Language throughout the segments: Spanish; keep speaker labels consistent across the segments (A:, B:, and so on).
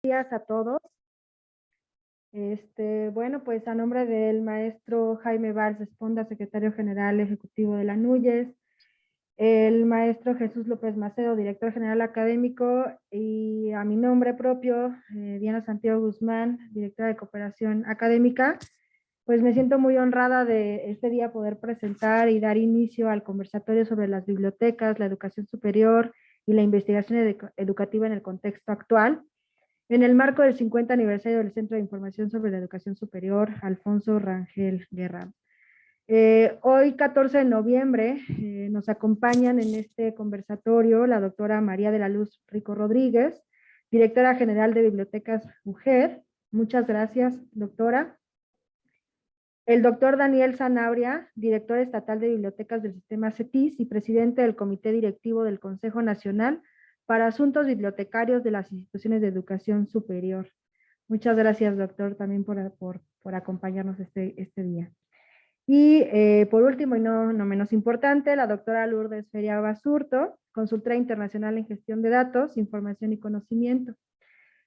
A: Días a todos. Bueno, pues a nombre del maestro Jaime Valls Esponda, secretario general ejecutivo de la NUYES, el maestro Jesús López Macedo, director general académico, y a mi nombre propio, Diana Santiago Guzmán, directora de cooperación académica, pues me siento muy honrada de este día poder presentar y dar inicio al conversatorio sobre las bibliotecas, la educación superior y la investigación educativa en el contexto actual. En el marco del 50 aniversario del Centro de Información sobre la Educación Superior, Alfonso Rangel Guerra. Hoy, 14 de noviembre, nos acompañan en este conversatorio la doctora María de la Luz Rico Rodríguez, directora general de Bibliotecas UGED. Muchas gracias, doctora. El doctor Daniel Sanabria, director estatal de bibliotecas del sistema CETIS y presidente del Comité Directivo del Consejo Nacional para Asuntos Bibliotecarios de las Instituciones de Educación Superior. Muchas gracias, doctor, también por acompañarnos este día. Y por último, y no menos importante, la doctora Lourdes Feria Basurto, consultora internacional en gestión de datos, información y conocimiento.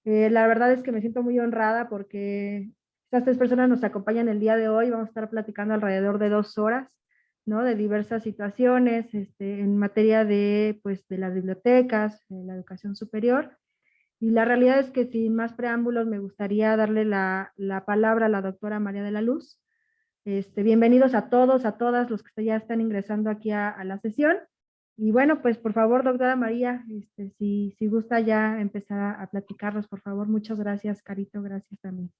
A: La verdad es que me siento muy honrada porque estas tres personas nos acompañan el día de hoy. Vamos a estar platicando alrededor de 2 horas, ¿no? De diversas situaciones en materia de, pues, de las bibliotecas, de la educación superior. Y la realidad es que sin más preámbulos me gustaría darle la palabra a la doctora María de la Luz. Bienvenidos a todos, a todas los que ya están ingresando aquí a la sesión. Y bueno, pues por favor, doctora María, si gusta ya empezar a platicarnos, por favor. Muchas gracias, Carito, gracias también.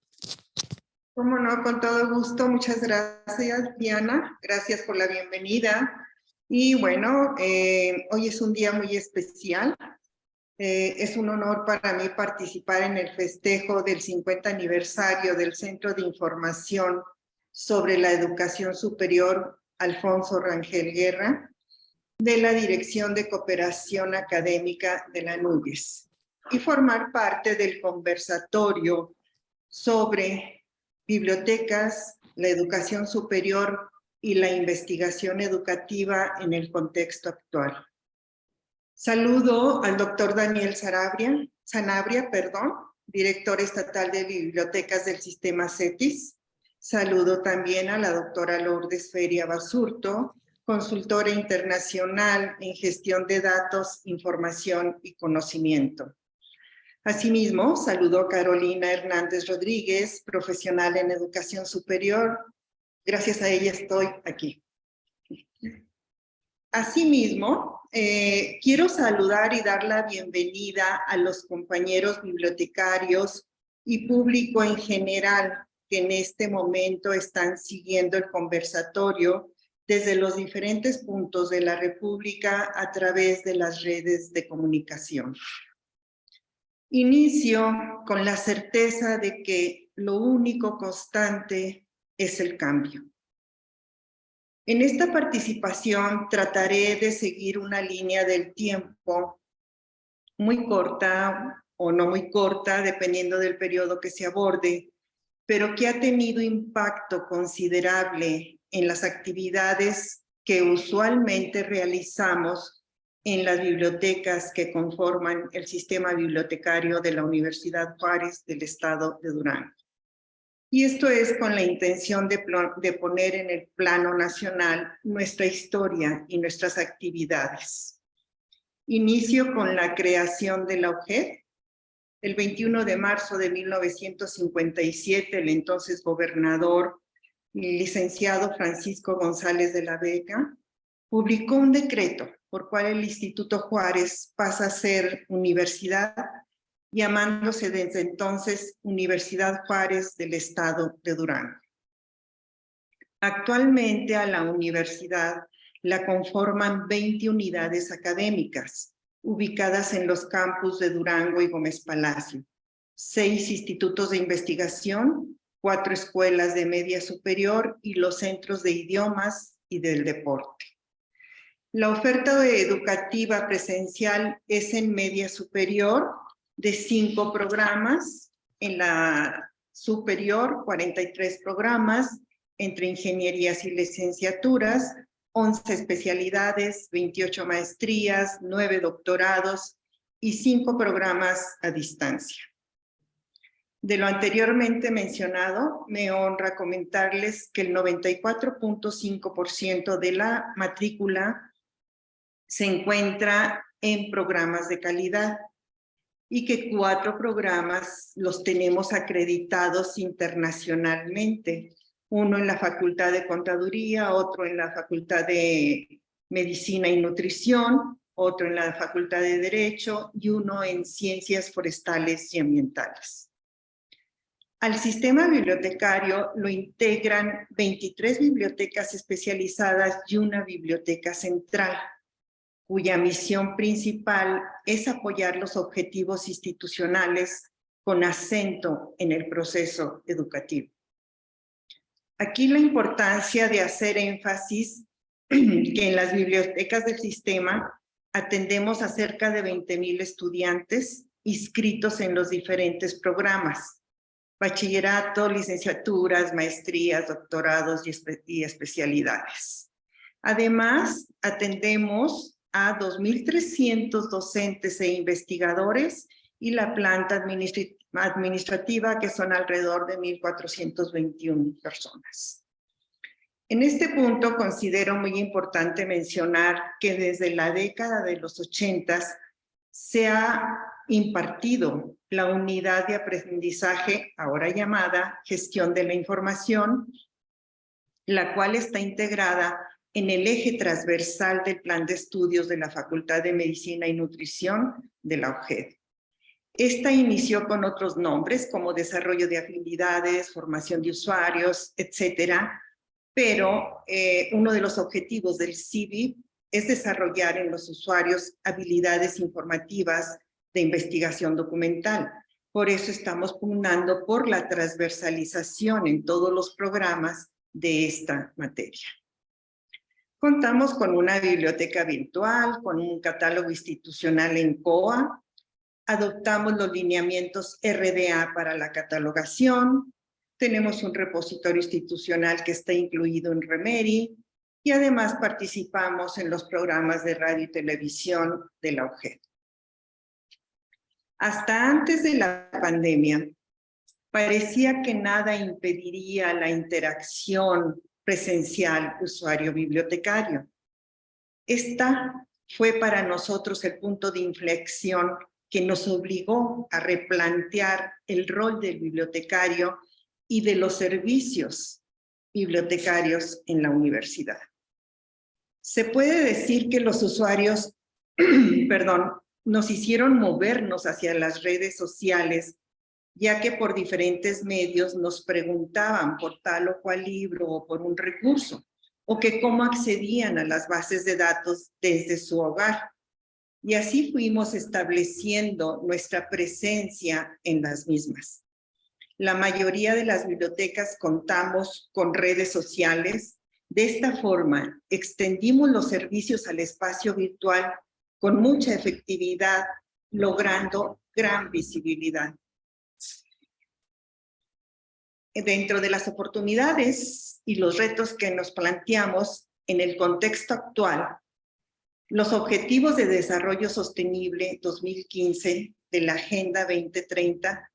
B: Cómo no, con todo gusto. Muchas gracias, Diana. Gracias por la bienvenida. Y bueno, hoy es un día muy especial. Es un honor para mí participar en el festejo del 50 aniversario del Centro de Información sobre la Educación Superior Alfonso Rangel Guerra, de la Dirección de Cooperación Académica de la NUYES, y formar parte del conversatorio sobre bibliotecas, la educación superior y la investigación educativa en el contexto actual. Saludo al doctor Daniel Sanabria, director estatal de bibliotecas del sistema CETIS. Saludo también a la doctora Lourdes Feria Basurto, consultora internacional en gestión de datos, información y conocimiento. Asimismo, saludo a Carolina Hernández Rodríguez, profesional en educación superior. Gracias a ella estoy aquí. Asimismo, quiero saludar y dar la bienvenida a los compañeros bibliotecarios y público en general que en este momento están siguiendo el conversatorio desde los diferentes puntos de la República a través de las redes de comunicación. Inicio con la certeza de que lo único constante es el cambio. En esta participación trataré de seguir una línea del tiempo muy corta o no muy corta, dependiendo del periodo que se aborde, pero que ha tenido impacto considerable en las actividades que usualmente realizamos en las bibliotecas que conforman el sistema bibliotecario de la Universidad Juárez del Estado de Durango. Y esto es con la intención de poner en el plano nacional nuestra historia y nuestras actividades. Inicio con la creación de la UGED. El 21 de marzo de 1957, el entonces gobernador, licenciado Francisco González de la Vega, publicó un decreto por cual el Instituto Juárez pasa a ser universidad, llamándose desde entonces Universidad Juárez del Estado de Durango. Actualmente a la universidad la conforman 20 unidades académicas, ubicadas en los campus de Durango y Gómez Palacio, 6 institutos de investigación, 4 escuelas de media superior y los centros de idiomas y del deporte. La oferta educativa presencial es en media superior de 5 programas, en la superior 43 programas, entre ingenierías y licenciaturas, 11 especialidades, 28 maestrías, 9 doctorados y 5 programas a distancia. De lo anteriormente mencionado, me honra comentarles que el 94.5% de la matrícula se encuentra en programas de calidad y que 4 programas los tenemos acreditados internacionalmente. Uno en la Facultad de Contaduría, otro en la Facultad de Medicina y Nutrición, otro en la Facultad de Derecho y uno en Ciencias Forestales y Ambientales. Al sistema bibliotecario lo integran 23 bibliotecas especializadas y una biblioteca central, cuya misión principal es apoyar los objetivos institucionales con acento en el proceso educativo. Aquí la importancia de hacer énfasis que en las bibliotecas del sistema atendemos a cerca de 20,000 estudiantes inscritos en los diferentes programas: bachillerato, licenciaturas, maestrías, doctorados y especialidades. Además, atendemos a 2,300 docentes e investigadores y la planta administrativa, que son alrededor de 1,421 personas. En este punto considero muy importante mencionar que desde la década de los 80 se ha impartido la unidad de aprendizaje, ahora llamada Gestión de la Información, la cual está integrada en el eje transversal del Plan de Estudios de la Facultad de Medicina y Nutrición de la UGED. Esta inició con otros nombres como desarrollo de habilidades, formación de usuarios, etcétera, pero uno de los objetivos del CIBI es desarrollar en los usuarios habilidades informativas de investigación documental. Por eso estamos pugnando por la transversalización en todos los programas de esta materia. Contamos con una biblioteca virtual, con un catálogo institucional en COA, adoptamos los lineamientos RDA para la catalogación, tenemos un repositorio institucional que está incluido en Remeri y además participamos en los programas de radio y televisión de la UGED. Hasta antes de la pandemia, parecía que nada impediría la interacción presencial usuario-bibliotecario. Esta fue para nosotros el punto de inflexión que nos obligó a replantear el rol del bibliotecario y de los servicios bibliotecarios en la universidad. Se puede decir que los usuarios, nos hicieron movernos hacia las redes sociales, ya que por diferentes medios nos preguntaban por tal o cual libro o por un recurso, o que cómo accedían a las bases de datos desde su hogar. Y así fuimos estableciendo nuestra presencia en las mismas. La mayoría de las bibliotecas contamos con redes sociales. De esta forma, extendimos los servicios al espacio virtual con mucha efectividad, logrando gran visibilidad. Dentro de las oportunidades y los retos que nos planteamos en el contexto actual, los Objetivos de Desarrollo Sostenible 2015 de la Agenda 2030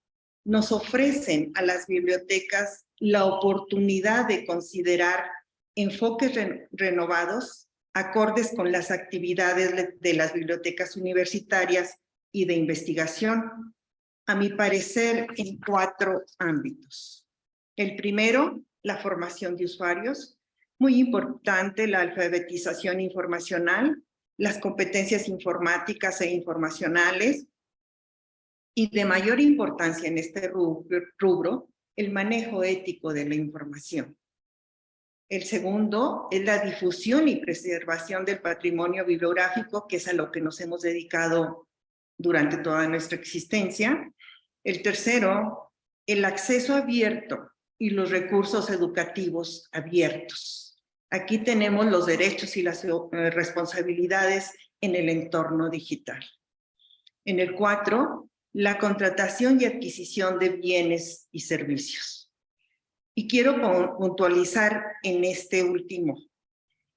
B: nos ofrecen a las bibliotecas la oportunidad de considerar enfoques renovados acordes con las actividades de las bibliotecas universitarias y de investigación, a mi parecer, en 4 ámbitos. El primero, la formación de usuarios, muy importante la alfabetización informacional, las competencias informáticas e informacionales, y de mayor importancia en este rubro, el manejo ético de la información. El segundo es la difusión y preservación del patrimonio bibliográfico, que es a lo que nos hemos dedicado durante toda nuestra existencia. El tercero, el acceso abierto y los recursos educativos abiertos. Aquí tenemos los derechos y las responsabilidades en el entorno digital. En el 4, la contratación y adquisición de bienes y servicios. Y quiero puntualizar en este último.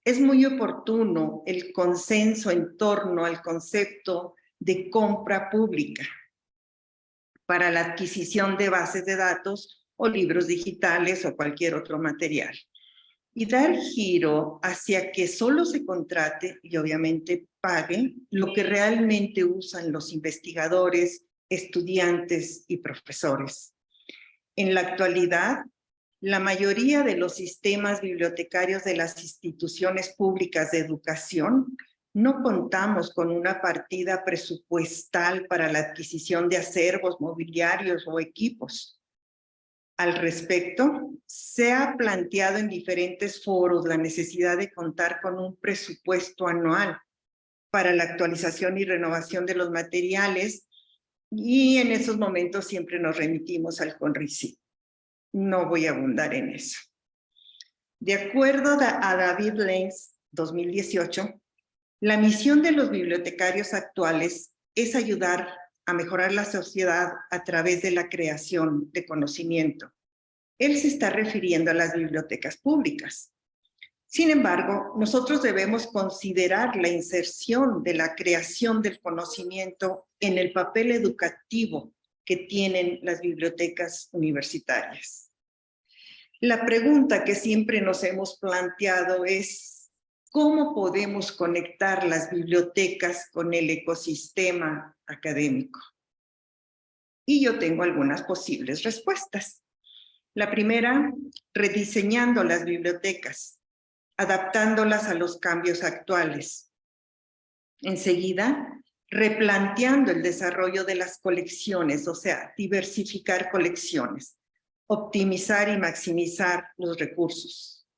B: Es muy oportuno el consenso en torno al concepto de compra pública para la adquisición de bases de datos o libros digitales o cualquier otro material. Y dar giro hacia que solo se contrate y obviamente pague lo que realmente usan los investigadores, estudiantes y profesores. En la actualidad, la mayoría de los sistemas bibliotecarios de las instituciones públicas de educación no contamos con una partida presupuestal para la adquisición de acervos, mobiliarios o equipos. Al respecto, se ha planteado en diferentes foros la necesidad de contar con un presupuesto anual para la actualización y renovación de los materiales, y en esos momentos siempre nos remitimos al CONRICIT. No voy a abundar en eso. De acuerdo a David Lenz, 2018, la misión de los bibliotecarios actuales es ayudar a mejorar la sociedad a través de la creación de conocimiento. Él se está refiriendo a las bibliotecas públicas. Sin embargo, nosotros debemos considerar la inserción de la creación del conocimiento en el papel educativo que tienen las bibliotecas universitarias. La pregunta que siempre nos hemos planteado es: ¿cómo podemos conectar las bibliotecas con el ecosistema académico? Y yo tengo algunas posibles respuestas. La primera, rediseñando las bibliotecas, adaptándolas a los cambios actuales. Enseguida, replanteando el desarrollo de las colecciones, o sea, diversificar colecciones, optimizar y maximizar los recursos.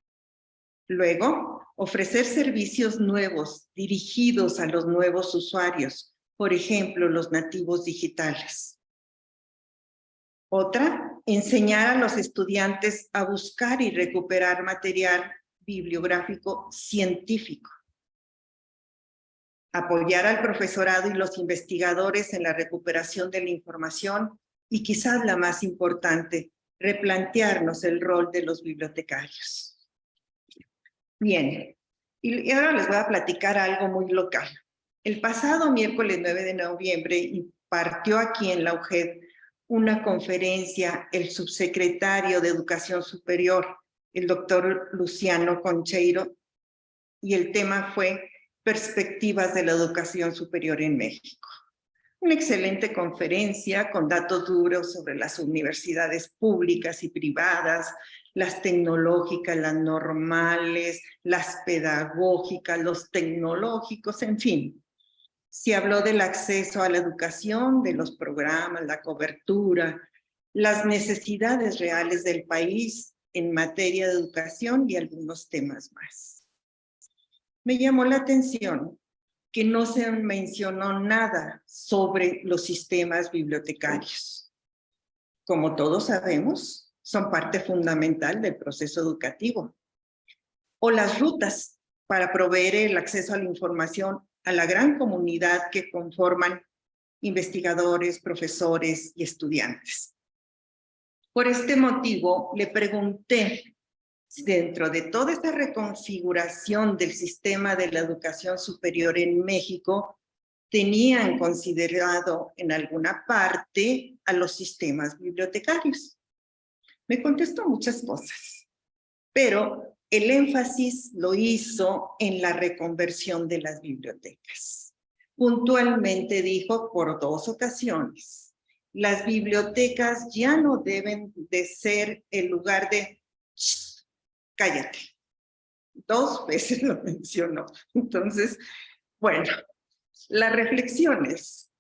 B: Luego, ofrecer servicios nuevos dirigidos a los nuevos usuarios, por ejemplo, los nativos digitales. Otra, enseñar a los estudiantes a buscar y recuperar material bibliográfico científico. Apoyar al profesorado y los investigadores en la recuperación de la información y, quizás la más importante, replantearnos el rol de los bibliotecarios. Bien, y ahora les voy a platicar algo muy local. El pasado miércoles 9 de noviembre impartió aquí en la UGED una conferencia el subsecretario de Educación Superior, el doctor Luciano Concheiro, y el tema fue Perspectivas de la Educación Superior en México. Una excelente conferencia con datos duros sobre las universidades públicas y privadas, las tecnológicas, las normales, las pedagógicas, los tecnológicos, en fin. Se habló del acceso a la educación, de los programas, la cobertura, las necesidades reales del país en materia de educación y algunos temas más. Me llamó la atención que no se mencionó nada sobre los sistemas bibliotecarios. Como todos sabemos, son parte fundamental del proceso educativo. O las rutas para proveer el acceso a la información a la gran comunidad que conforman investigadores, profesores y estudiantes. Por este motivo, le pregunté si dentro de toda esta reconfiguración del sistema de la educación superior en México, tenían considerado en alguna parte a los sistemas bibliotecarios. Me contestó muchas cosas, pero el énfasis lo hizo en la reconversión de las bibliotecas. Puntualmente dijo por 2 ocasiones, las bibliotecas ya no deben de ser el lugar de cállate. 2 veces lo mencionó. Entonces, bueno, las reflexiones.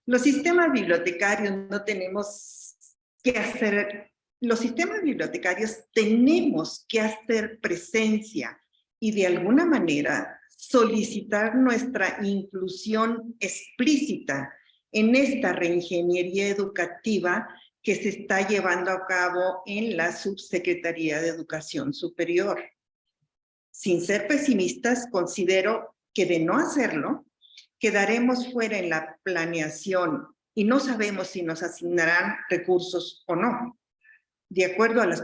B: Los sistemas bibliotecarios no tenemos que hacer, los sistemas bibliotecarios tenemos que hacer presencia y de alguna manera solicitar nuestra inclusión explícita en esta reingeniería educativa que se está llevando a cabo en la Subsecretaría de Educación Superior. Sin ser pesimistas, considero que de no hacerlo, quedaremos fuera en la planeación y no sabemos si nos asignarán recursos o no, de acuerdo a las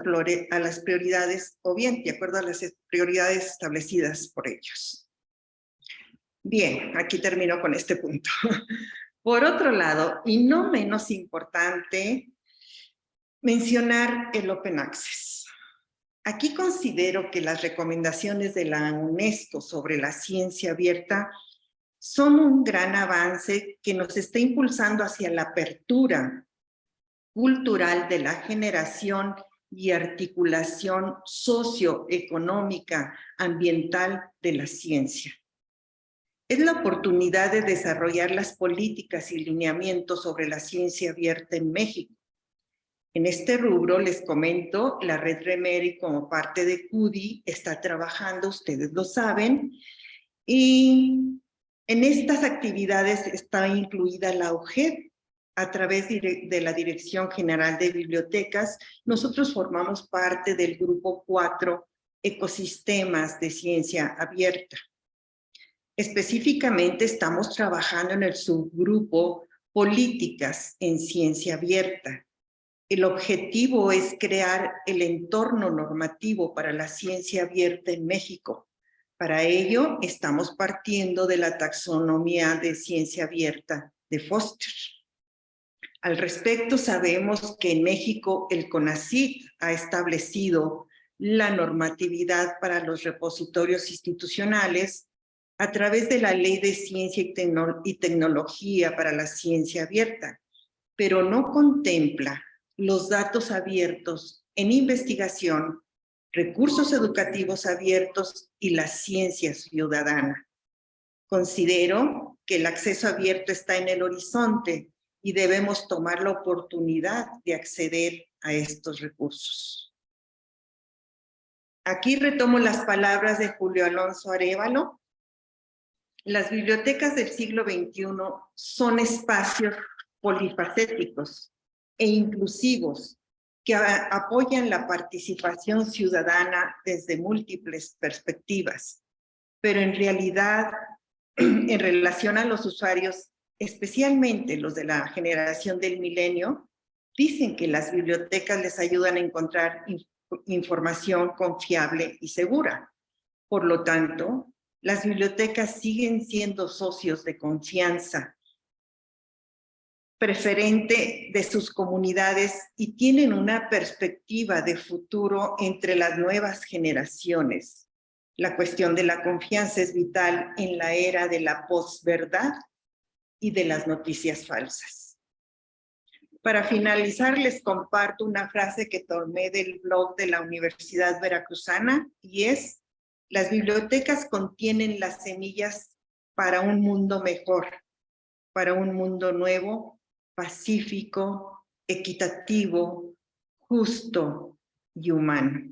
B: prioridades, o bien de acuerdo a las prioridades establecidas por ellos. Bien, aquí termino con este punto. Por otro lado, y no menos importante, mencionar el Open Access. Aquí considero que las recomendaciones de la UNESCO sobre la ciencia abierta son un gran avance que nos está impulsando hacia la apertura cultural de la generación y articulación socioeconómica, ambiental de la ciencia. Es la oportunidad de desarrollar las políticas y lineamientos sobre la ciencia abierta en México. En este rubro, les comento, la Red Remeri, como parte de CUDI, está trabajando, ustedes lo saben, y en estas actividades está incluida la OJED. A través de la Dirección General de Bibliotecas, nosotros formamos parte del grupo 4, Ecosistemas de Ciencia Abierta. Específicamente estamos trabajando en el subgrupo Políticas en Ciencia Abierta. El objetivo es crear el entorno normativo para la ciencia abierta en México. Para ello, estamos partiendo de la taxonomía de ciencia abierta de Foster. Al respecto, sabemos que en México el CONACYT ha establecido la normatividad para los repositorios institucionales a través de la Ley de Ciencia y Tecnología para la Ciencia Abierta, pero no contempla los datos abiertos en investigación, recursos educativos abiertos y la ciencia ciudadana. Considero que el acceso abierto está en el horizonte y debemos tomar la oportunidad de acceder a estos recursos. Aquí retomo las palabras de Julio Alonso Arévalo. Las bibliotecas del siglo XXI son espacios polifacéticos e inclusivos que apoyan la participación ciudadana desde múltiples perspectivas, pero en realidad, en relación a los usuarios, especialmente los de la generación del milenio, dicen que las bibliotecas les ayudan a encontrar información confiable y segura. Por lo tanto, las bibliotecas siguen siendo socios de confianza preferente de sus comunidades y tienen una perspectiva de futuro entre las nuevas generaciones. La cuestión de la confianza es vital en la era de la posverdad y de las noticias falsas. Para finalizar, les comparto una frase que tomé del blog de la Universidad Veracruzana y es: las bibliotecas contienen las semillas para un mundo mejor, para un mundo nuevo, pacífico, equitativo, justo y humano.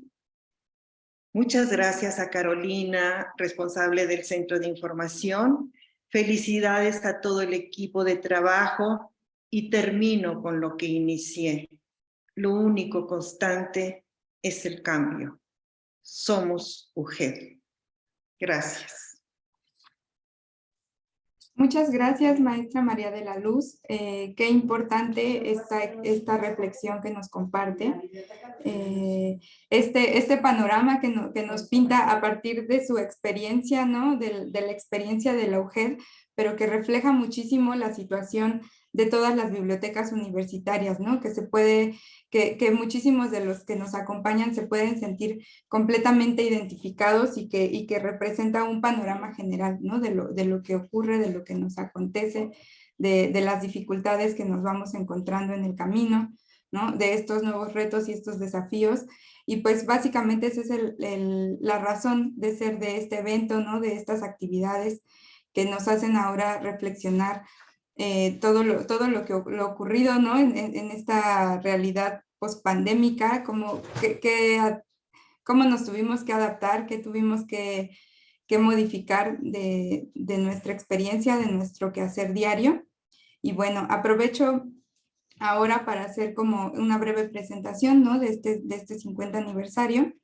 B: Muchas gracias a Carolina, responsable del Centro de Información. Felicidades a todo el equipo de trabajo y termino con lo que inicié. Lo único constante es el cambio. Somos UGED. Gracias.
C: Muchas gracias, maestra María de la Luz. Qué importante esta reflexión que nos comparte. Este panorama que nos pinta a partir de su experiencia, ¿no? De la experiencia de la UGED, pero que refleja muchísimo la situación de todas las bibliotecas universitarias, ¿no? Que muchísimos de los que nos acompañan se pueden sentir completamente identificados y que representa un panorama general, ¿no? De lo que ocurre, de lo que nos acontece, de las dificultades que nos vamos encontrando en el camino, ¿no? De estos nuevos retos y estos desafíos. Y pues básicamente esa es la razón de ser de este evento, ¿no? De estas actividades que nos hacen ahora reflexionar todo lo ocurrido, ¿no? En esta realidad post-pandémica, cómo nos tuvimos que adaptar, qué tuvimos que modificar de nuestra experiencia, de nuestro quehacer diario. Y bueno, aprovecho ahora para hacer como una breve presentación, ¿no? de este 50 aniversario.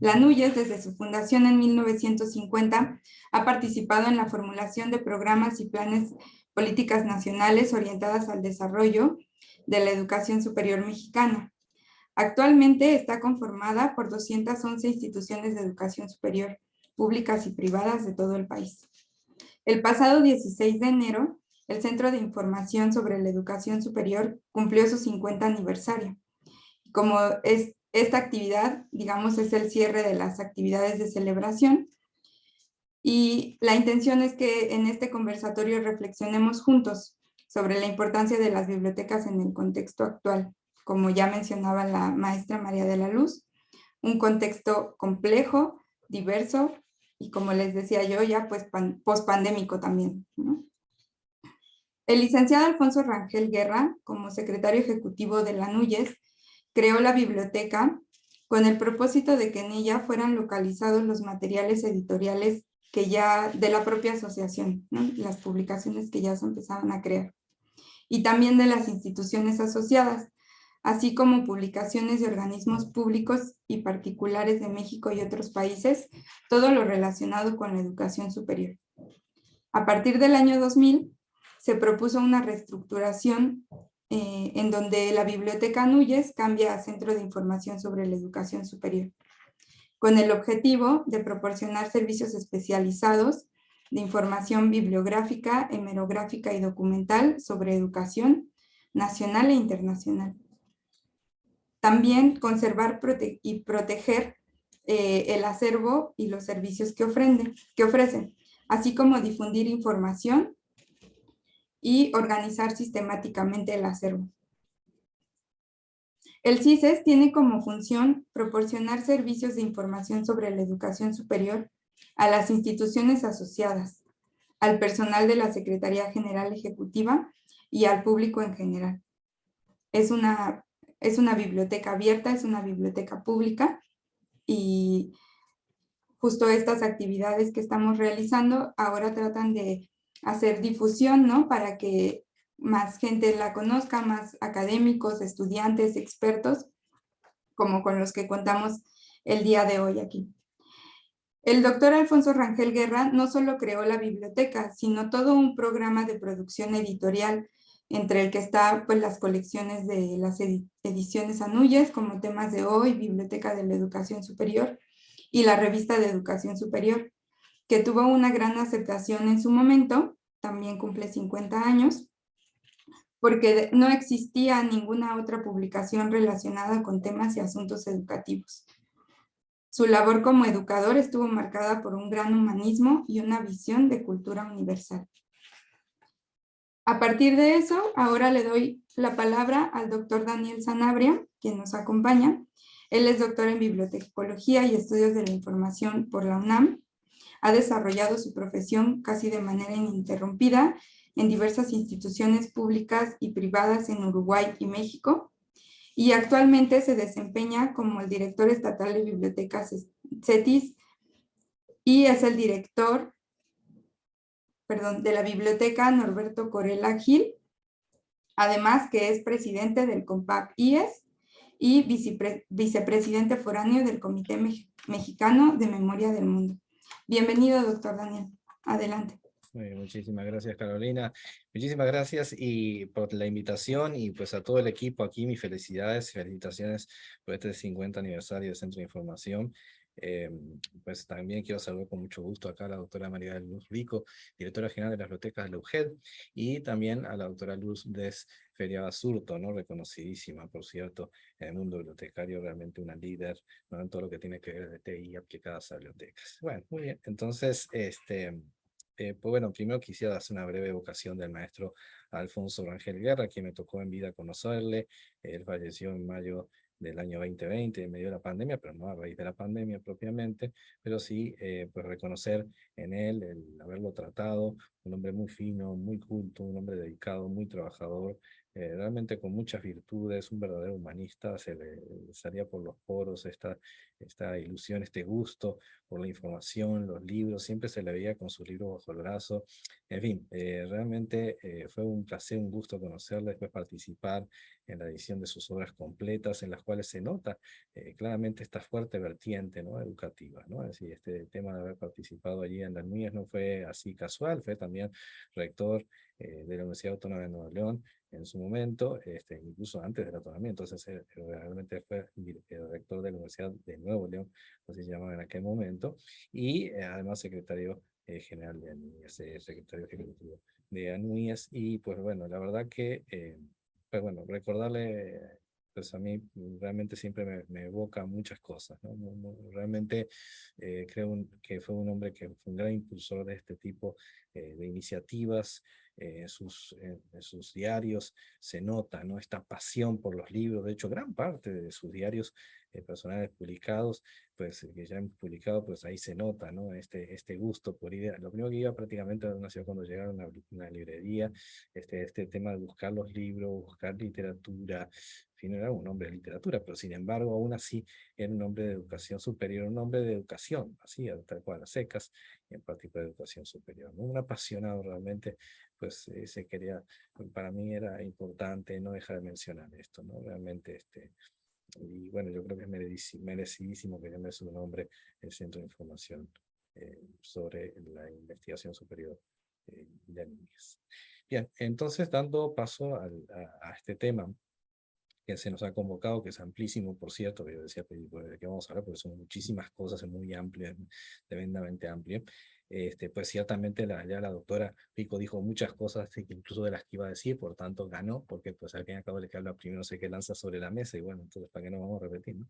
C: La NUYES, desde su fundación en 1950, ha participado en la formulación de programas y planes políticas nacionales orientadas al desarrollo de la educación superior mexicana. Actualmente está conformada por 211 instituciones de educación superior, públicas y privadas de todo el país. El pasado 16 de enero, el Centro de Información sobre la Educación Superior cumplió su 50 aniversario. Como es esta actividad, digamos, es el cierre de las actividades de celebración, y la intención es que en este conversatorio reflexionemos juntos sobre la importancia de las bibliotecas en el contexto actual, como ya mencionaba la maestra María de la Luz, un contexto complejo, diverso y, como les decía yo, ya pues pospandémico también, ¿no? El licenciado Alfonso Rangel Guerra, como secretario ejecutivo de la NUYES, creó la biblioteca con el propósito de que en ella fueran localizados los materiales editoriales que ya de la propia asociación, ¿no? Las publicaciones que ya se empezaban a crear, y también de las instituciones asociadas, así como publicaciones de organismos públicos y particulares de México y otros países, todo lo relacionado con la educación superior. A partir del año 2000, se propuso una reestructuración en donde la Biblioteca Núñez cambia a Centro de Información sobre la Educación Superior, con el objetivo de proporcionar servicios especializados de información bibliográfica, hemerográfica y documental sobre educación nacional e internacional. También conservar y proteger el acervo y los servicios que ofrecen, así como difundir información y organizar sistemáticamente el acervo. El CISES tiene como función proporcionar servicios de información sobre la educación superior a las instituciones asociadas, al personal de la Secretaría General Ejecutiva y al público en general. Es una biblioteca abierta, es una biblioteca pública, y justo estas actividades que estamos realizando ahora tratan de hacer difusión, ¿no? Para que más gente la conozca, más académicos, estudiantes, expertos, como con los que contamos el día de hoy aquí. El doctor Alfonso Rangel Guerra no solo creó la biblioteca, sino todo un programa de producción editorial, entre el que está pues las colecciones de las ediciones Anuyes, como Temas de Hoy, Biblioteca de la Educación Superior, y la Revista de Educación Superior, que tuvo una gran aceptación en su momento, también cumple 50 años, porque no existía ninguna otra publicación relacionada con temas y asuntos educativos. Su labor como educador estuvo marcada por un gran humanismo y una visión de cultura universal. A partir de eso, ahora le doy la palabra al doctor Daniel Sanabria, quien nos acompaña. Él es doctor en Bibliotecología y Estudios de la Información por la UNAM. Ha desarrollado su profesión casi de manera ininterrumpida en diversas instituciones públicas y privadas en Uruguay y México, y actualmente se desempeña como el director estatal de bibliotecas CETIS y es el director, de la Biblioteca Norberto Corella Gil, además que es presidente del COMPAC IES y vicepresidente foráneo del Comité Mexicano de Memoria del Mundo. Bienvenido, doctor Daniel. Adelante.
D: Muchísimas gracias, Carolina. Muchísimas gracias y por la invitación, y pues a todo el equipo aquí mis felicitaciones por este 50 aniversario del Centro de Información. Pues también quiero saludar con mucho gusto acá a la doctora María de Luz Rico, directora general de las bibliotecas de la UGED, y también a la doctora Lourdes Feria Basurto, ¿no? Reconocidísima, por cierto, en el mundo bibliotecario, realmente una líder, ¿no? En todo lo que tiene que ver de TI aplicadas a bibliotecas. Bueno, muy bien. Entonces, pues bueno, primero quisiera hacer una breve evocación del maestro Alfonso Rangel Guerra, quien me tocó en vida conocerle. Él falleció en mayo del año 2020, en medio de la pandemia, pero no a raíz de la pandemia propiamente, pero sí pues reconocer en él el haberlo tratado, un hombre muy fino, muy culto, un hombre dedicado, muy trabajador, realmente con muchas virtudes, un verdadero humanista. Se le salía por los poros esta ilusión, este gusto por la información, los libros, siempre se le veía con sus libros bajo el brazo. En fin, realmente fue un placer, un gusto conocerle, después participar en la edición de sus obras completas, en las cuales se nota claramente esta fuerte vertiente, ¿no? Educativa, ¿no? Es decir, este tema de haber participado allí en las Núñez no fue así casual, fue también rector de la Universidad Autónoma de Nuevo León en su momento, incluso antes del otorgamiento. Entonces realmente fue el rector de la Universidad de Nuevo León, así se llamaba en aquel momento, y además secretario general de secretario ejecutivo de Anúñez, y pues bueno, la verdad que, pues bueno, recordarle, pues a mí realmente siempre me evoca muchas cosas, ¿no? Realmente creo que fue un hombre que fue un gran impulsor de este tipo de iniciativas. En sus diarios se nota, ¿no? Esta pasión por los libros. De hecho, gran parte de sus diarios personales publicados, pues que ya han publicado, pues ahí se nota, ¿no? Este gusto por ir. Lo primero que iba prácticamente a una ciudad cuando llegaron a una librería, este tema de buscar los libros, buscar literatura. En fin, no era un hombre de literatura, pero sin embargo, aún así, era un hombre de educación superior, un hombre de educación, así, tal cual, a secas, y en particular de educación superior, ¿no? Un apasionado realmente, pues se quería, para mí era importante no dejar de mencionar esto, ¿no? Realmente, y bueno, yo creo que es merecidísimo que llame su nombre el Centro de Información sobre la Investigación Superior de Niñez. Bien, entonces dando paso a este tema que se nos ha convocado, que es amplísimo, por cierto, que yo decía, ¿de qué vamos a hablar? Porque son muchísimas cosas, es muy amplio, tremendamente amplio. Pues ciertamente ya la doctora Pico dijo muchas cosas, incluso de las que iba a decir, por tanto ganó, porque pues al fin y al cabo el que habla primero sé que lanza sobre la mesa, y bueno, entonces para qué no vamos a repetir, ¿no?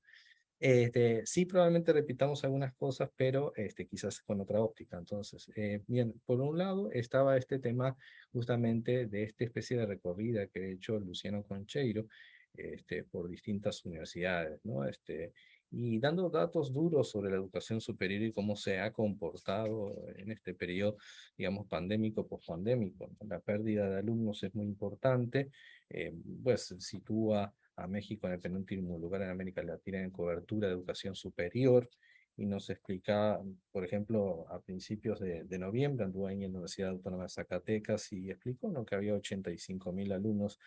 D: Sí, probablemente repitamos algunas cosas, pero quizás con otra óptica. Entonces, bien, por un lado estaba este tema justamente de esta especie de recorrida que ha hecho Luciano Concheiro por distintas universidades, ¿no? Y dando datos duros sobre la educación superior y cómo se ha comportado en este periodo, digamos, pandémico, pospandémico. La pérdida de alumnos es muy importante, pues sitúa a México en el penúltimo lugar en América Latina en cobertura de educación superior, y nos explicaba, por ejemplo, a principios de noviembre, anduvo ahí en la Universidad Autónoma de Zacatecas y explicó, ¿no?, que había 85.000 alumnos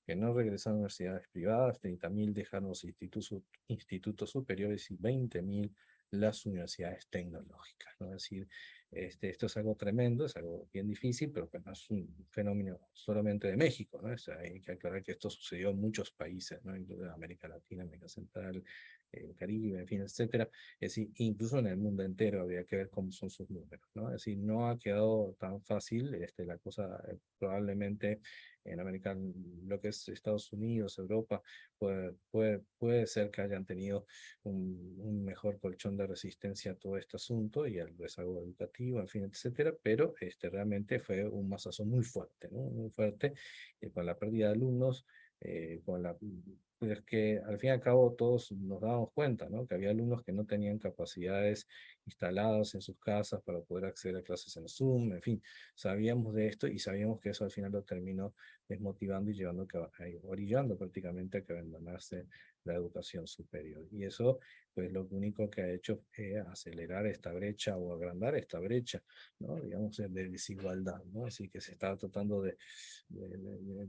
D: que no regresaron a universidades privadas, 30.000 dejaron los institutos superiores y 20.000 las universidades tecnológicas, ¿no? Es decir, esto es algo tremendo, es algo bien difícil, pero que no es un fenómeno solamente de México, ¿no? Hay que aclarar que esto sucedió en muchos países, ¿no? Incluso en América Latina, América Central, Caribe, en fin, etcétera. Es decir, incluso en el mundo entero habría que ver cómo son sus números, ¿no? Es decir, no ha quedado tan fácil, la cosa probablemente en América, lo que es Estados Unidos, Europa, puede ser que hayan tenido un mejor colchón de resistencia a todo este asunto y al rezago educativo, en fin, etcétera, pero realmente fue un mazazo muy fuerte, ¿no? Muy fuerte, con la pérdida de alumnos, pues que al fin y al cabo todos nos dábamos cuenta, ¿no?, que había alumnos que no tenían capacidades instaladas en sus casas para poder acceder a clases en Zoom, en fin, sabíamos de esto y sabíamos que eso al final lo terminó desmotivando y orillando prácticamente a que abandonase la educación superior. Y eso, pues lo único que ha hecho es acelerar esta brecha o agrandar esta brecha, ¿no?, digamos, de desigualdad, ¿no? Así que se está tratando de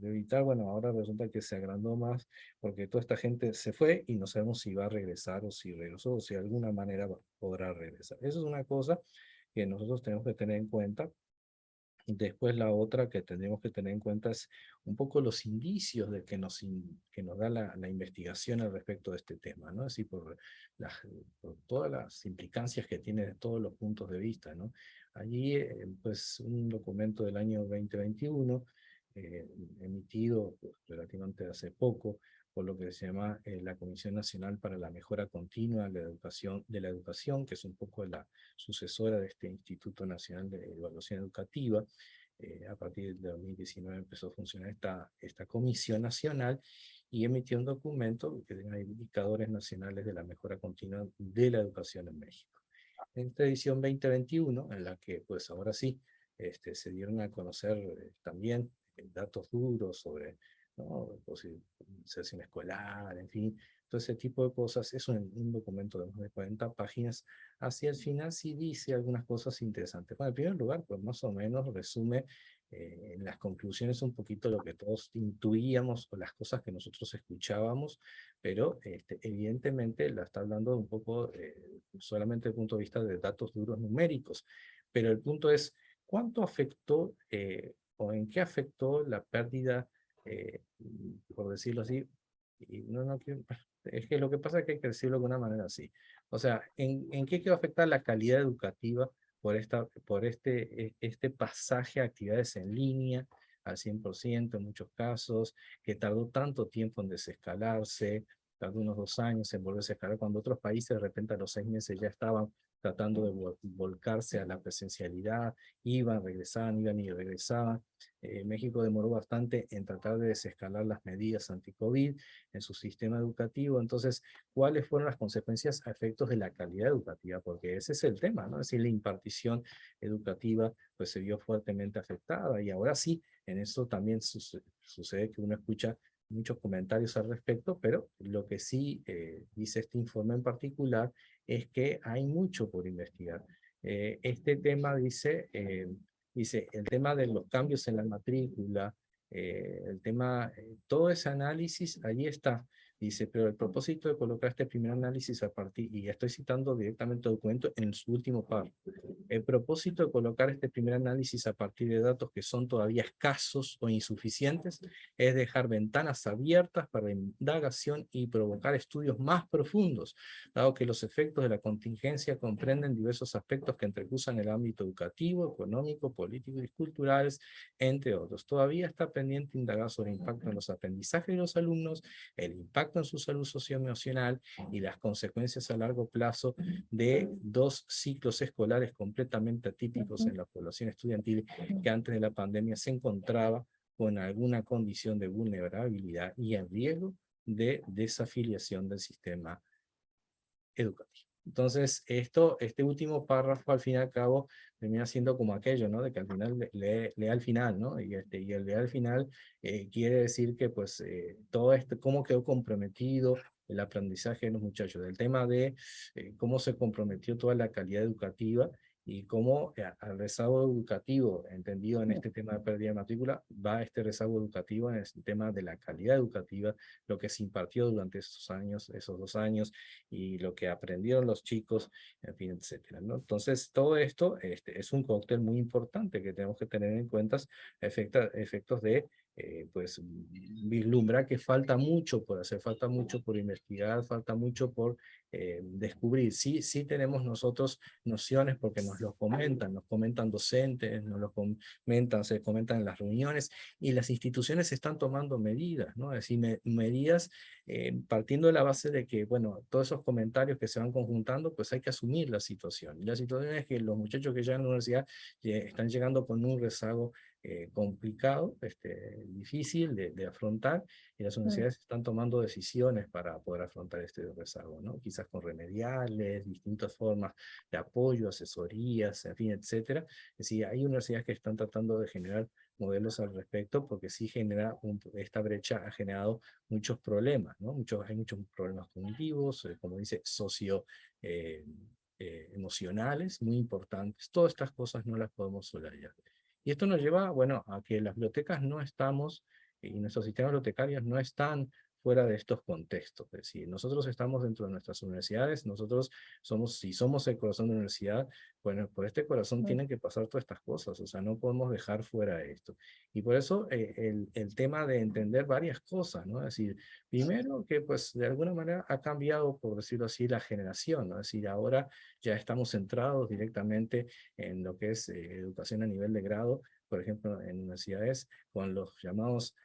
D: evitar. Bueno, ahora resulta que se agrandó más porque toda esta gente se fue y no sabemos si va a regresar o si regresó o si de alguna manera podrá regresar. Eso es una cosa que nosotros tenemos que tener en cuenta. Después la otra que tendríamos que tener en cuenta es un poco los indicios de que nos da la investigación al respecto de este tema, ¿no? Así por todas las implicancias que tiene de todos los puntos de vista, ¿no? Allí, pues, un documento del año 2021, emitido pues, relativamente hace poco, por lo que se llama la Comisión Nacional para la Mejora Continua de la Educación, que es un poco la sucesora de este Instituto Nacional de Evaluación Educativa. A partir de 2019 empezó a funcionar esta Comisión Nacional y emitió un documento que tiene indicadores nacionales de la mejora continua de la educación en México. En esta edición 2021, en la que pues ahora sí se dieron a conocer también datos duros sobre, ¿no?, inserción escolar, en fin, todo ese tipo de cosas. Es un documento de más de 40 páginas. Hacia el final sí dice algunas cosas interesantes. Bueno, en primer lugar, pues más o menos resume en las conclusiones un poquito lo que todos intuíamos o las cosas que nosotros escuchábamos, pero evidentemente la está hablando un poco solamente desde el punto de vista de datos duros numéricos. Pero el punto es, ¿cuánto afectó o en qué afectó la pérdida, por decirlo así? Y no es que lo que pasa es que hay que decirlo de una manera así. O sea, ¿en qué quedó afectada la calidad educativa este pasaje a actividades en línea al 100% en muchos casos, que tardó tanto tiempo en desescalarse, tardó unos 2 años en volverse a escalar, cuando otros países de repente a los 6 meses ya estaban tratando de volcarse a la presencialidad, iban y regresaban. México demoró bastante en tratar de desescalar las medidas anti-COVID en su sistema educativo. Entonces, ¿cuáles fueron las consecuencias a efectos de la calidad educativa? Porque ese es el tema, ¿no? Es decir, la impartición educativa pues se vio fuertemente afectada, y ahora sí, en eso también sucede que uno escucha muchos comentarios al respecto, pero lo que sí dice este informe en particular es que hay mucho por investigar. Este tema dice, el tema de los cambios en la matrícula, todo ese análisis, allí está. Dice, pero el propósito de colocar este primer análisis a partir, y estoy citando directamente el documento en su último párrafo, el propósito de colocar este primer análisis a partir de datos que son todavía escasos o insuficientes es dejar ventanas abiertas para indagación y provocar estudios más profundos, dado que los efectos de la contingencia comprenden diversos aspectos que entrecruzan el ámbito educativo, económico, político y culturales, entre otros. Todavía está pendiente indagar sobre el impacto en los aprendizajes de los alumnos, el impacto en su salud socioemocional y las consecuencias a largo plazo de 2 ciclos escolares completamente atípicos en la población estudiantil que antes de la pandemia se encontraba con alguna condición de vulnerabilidad y en riesgo de desafiliación del sistema educativo. Entonces, este último párrafo, al fin y al cabo, termina siendo como aquello, ¿no? De que al final lee al final, ¿no? Y el leer al final quiere decir que, pues, todo esto, cómo quedó comprometido el aprendizaje de los muchachos, del tema de cómo se comprometió toda la calidad educativa y cómo al rezago educativo, entendido en este tema de pérdida de matrícula, va este rezago educativo en el tema de la calidad educativa, lo que se impartió durante esos 2 años, y lo que aprendieron los chicos, en fin, etcétera, ¿no? Entonces, todo esto es un cóctel muy importante que tenemos que tener en cuenta, efectos de, pues, vislumbrar que falta mucho por hacer, falta mucho por investigar, falta mucho por descubrir. Sí, sí tenemos nosotros nociones porque nos comentan docentes, nos lo comentan, se comentan en las reuniones, y las instituciones están tomando medidas, ¿no? Es decir, medidas partiendo de la base de que, bueno, todos esos comentarios que se van conjuntando, pues hay que asumir la situación. Y la situación es que los muchachos que llegan a la universidad están llegando con un rezago complicado, difícil de afrontar, y las universidades están tomando decisiones para poder afrontar este rezago, ¿no? Quizás con remediales, distintas formas de apoyo, asesorías, en fin, etcétera. Es decir, hay universidades que están tratando de generar modelos al respecto, porque sí esta brecha ha generado muchos problemas, ¿no? Hay muchos problemas cognitivos, como dice, emocionales, muy importantes. Todas estas cosas no las podemos soslayar. Y esto nos lleva, bueno, a que las bibliotecas no estamos, y nuestros sistemas bibliotecarios no están fuera de estos contextos. Es decir, nosotros estamos dentro de nuestras universidades, nosotros si somos el corazón de la universidad, bueno, por este corazón tienen que pasar todas estas cosas, o sea, no podemos dejar fuera esto. Y por eso el tema de entender varias cosas, ¿no? Es decir, primero que pues de alguna manera ha cambiado, por decirlo así, la generación, ¿no? Es decir, ahora ya estamos centrados directamente en lo que es educación a nivel de grado, por ejemplo, en universidades con los llamados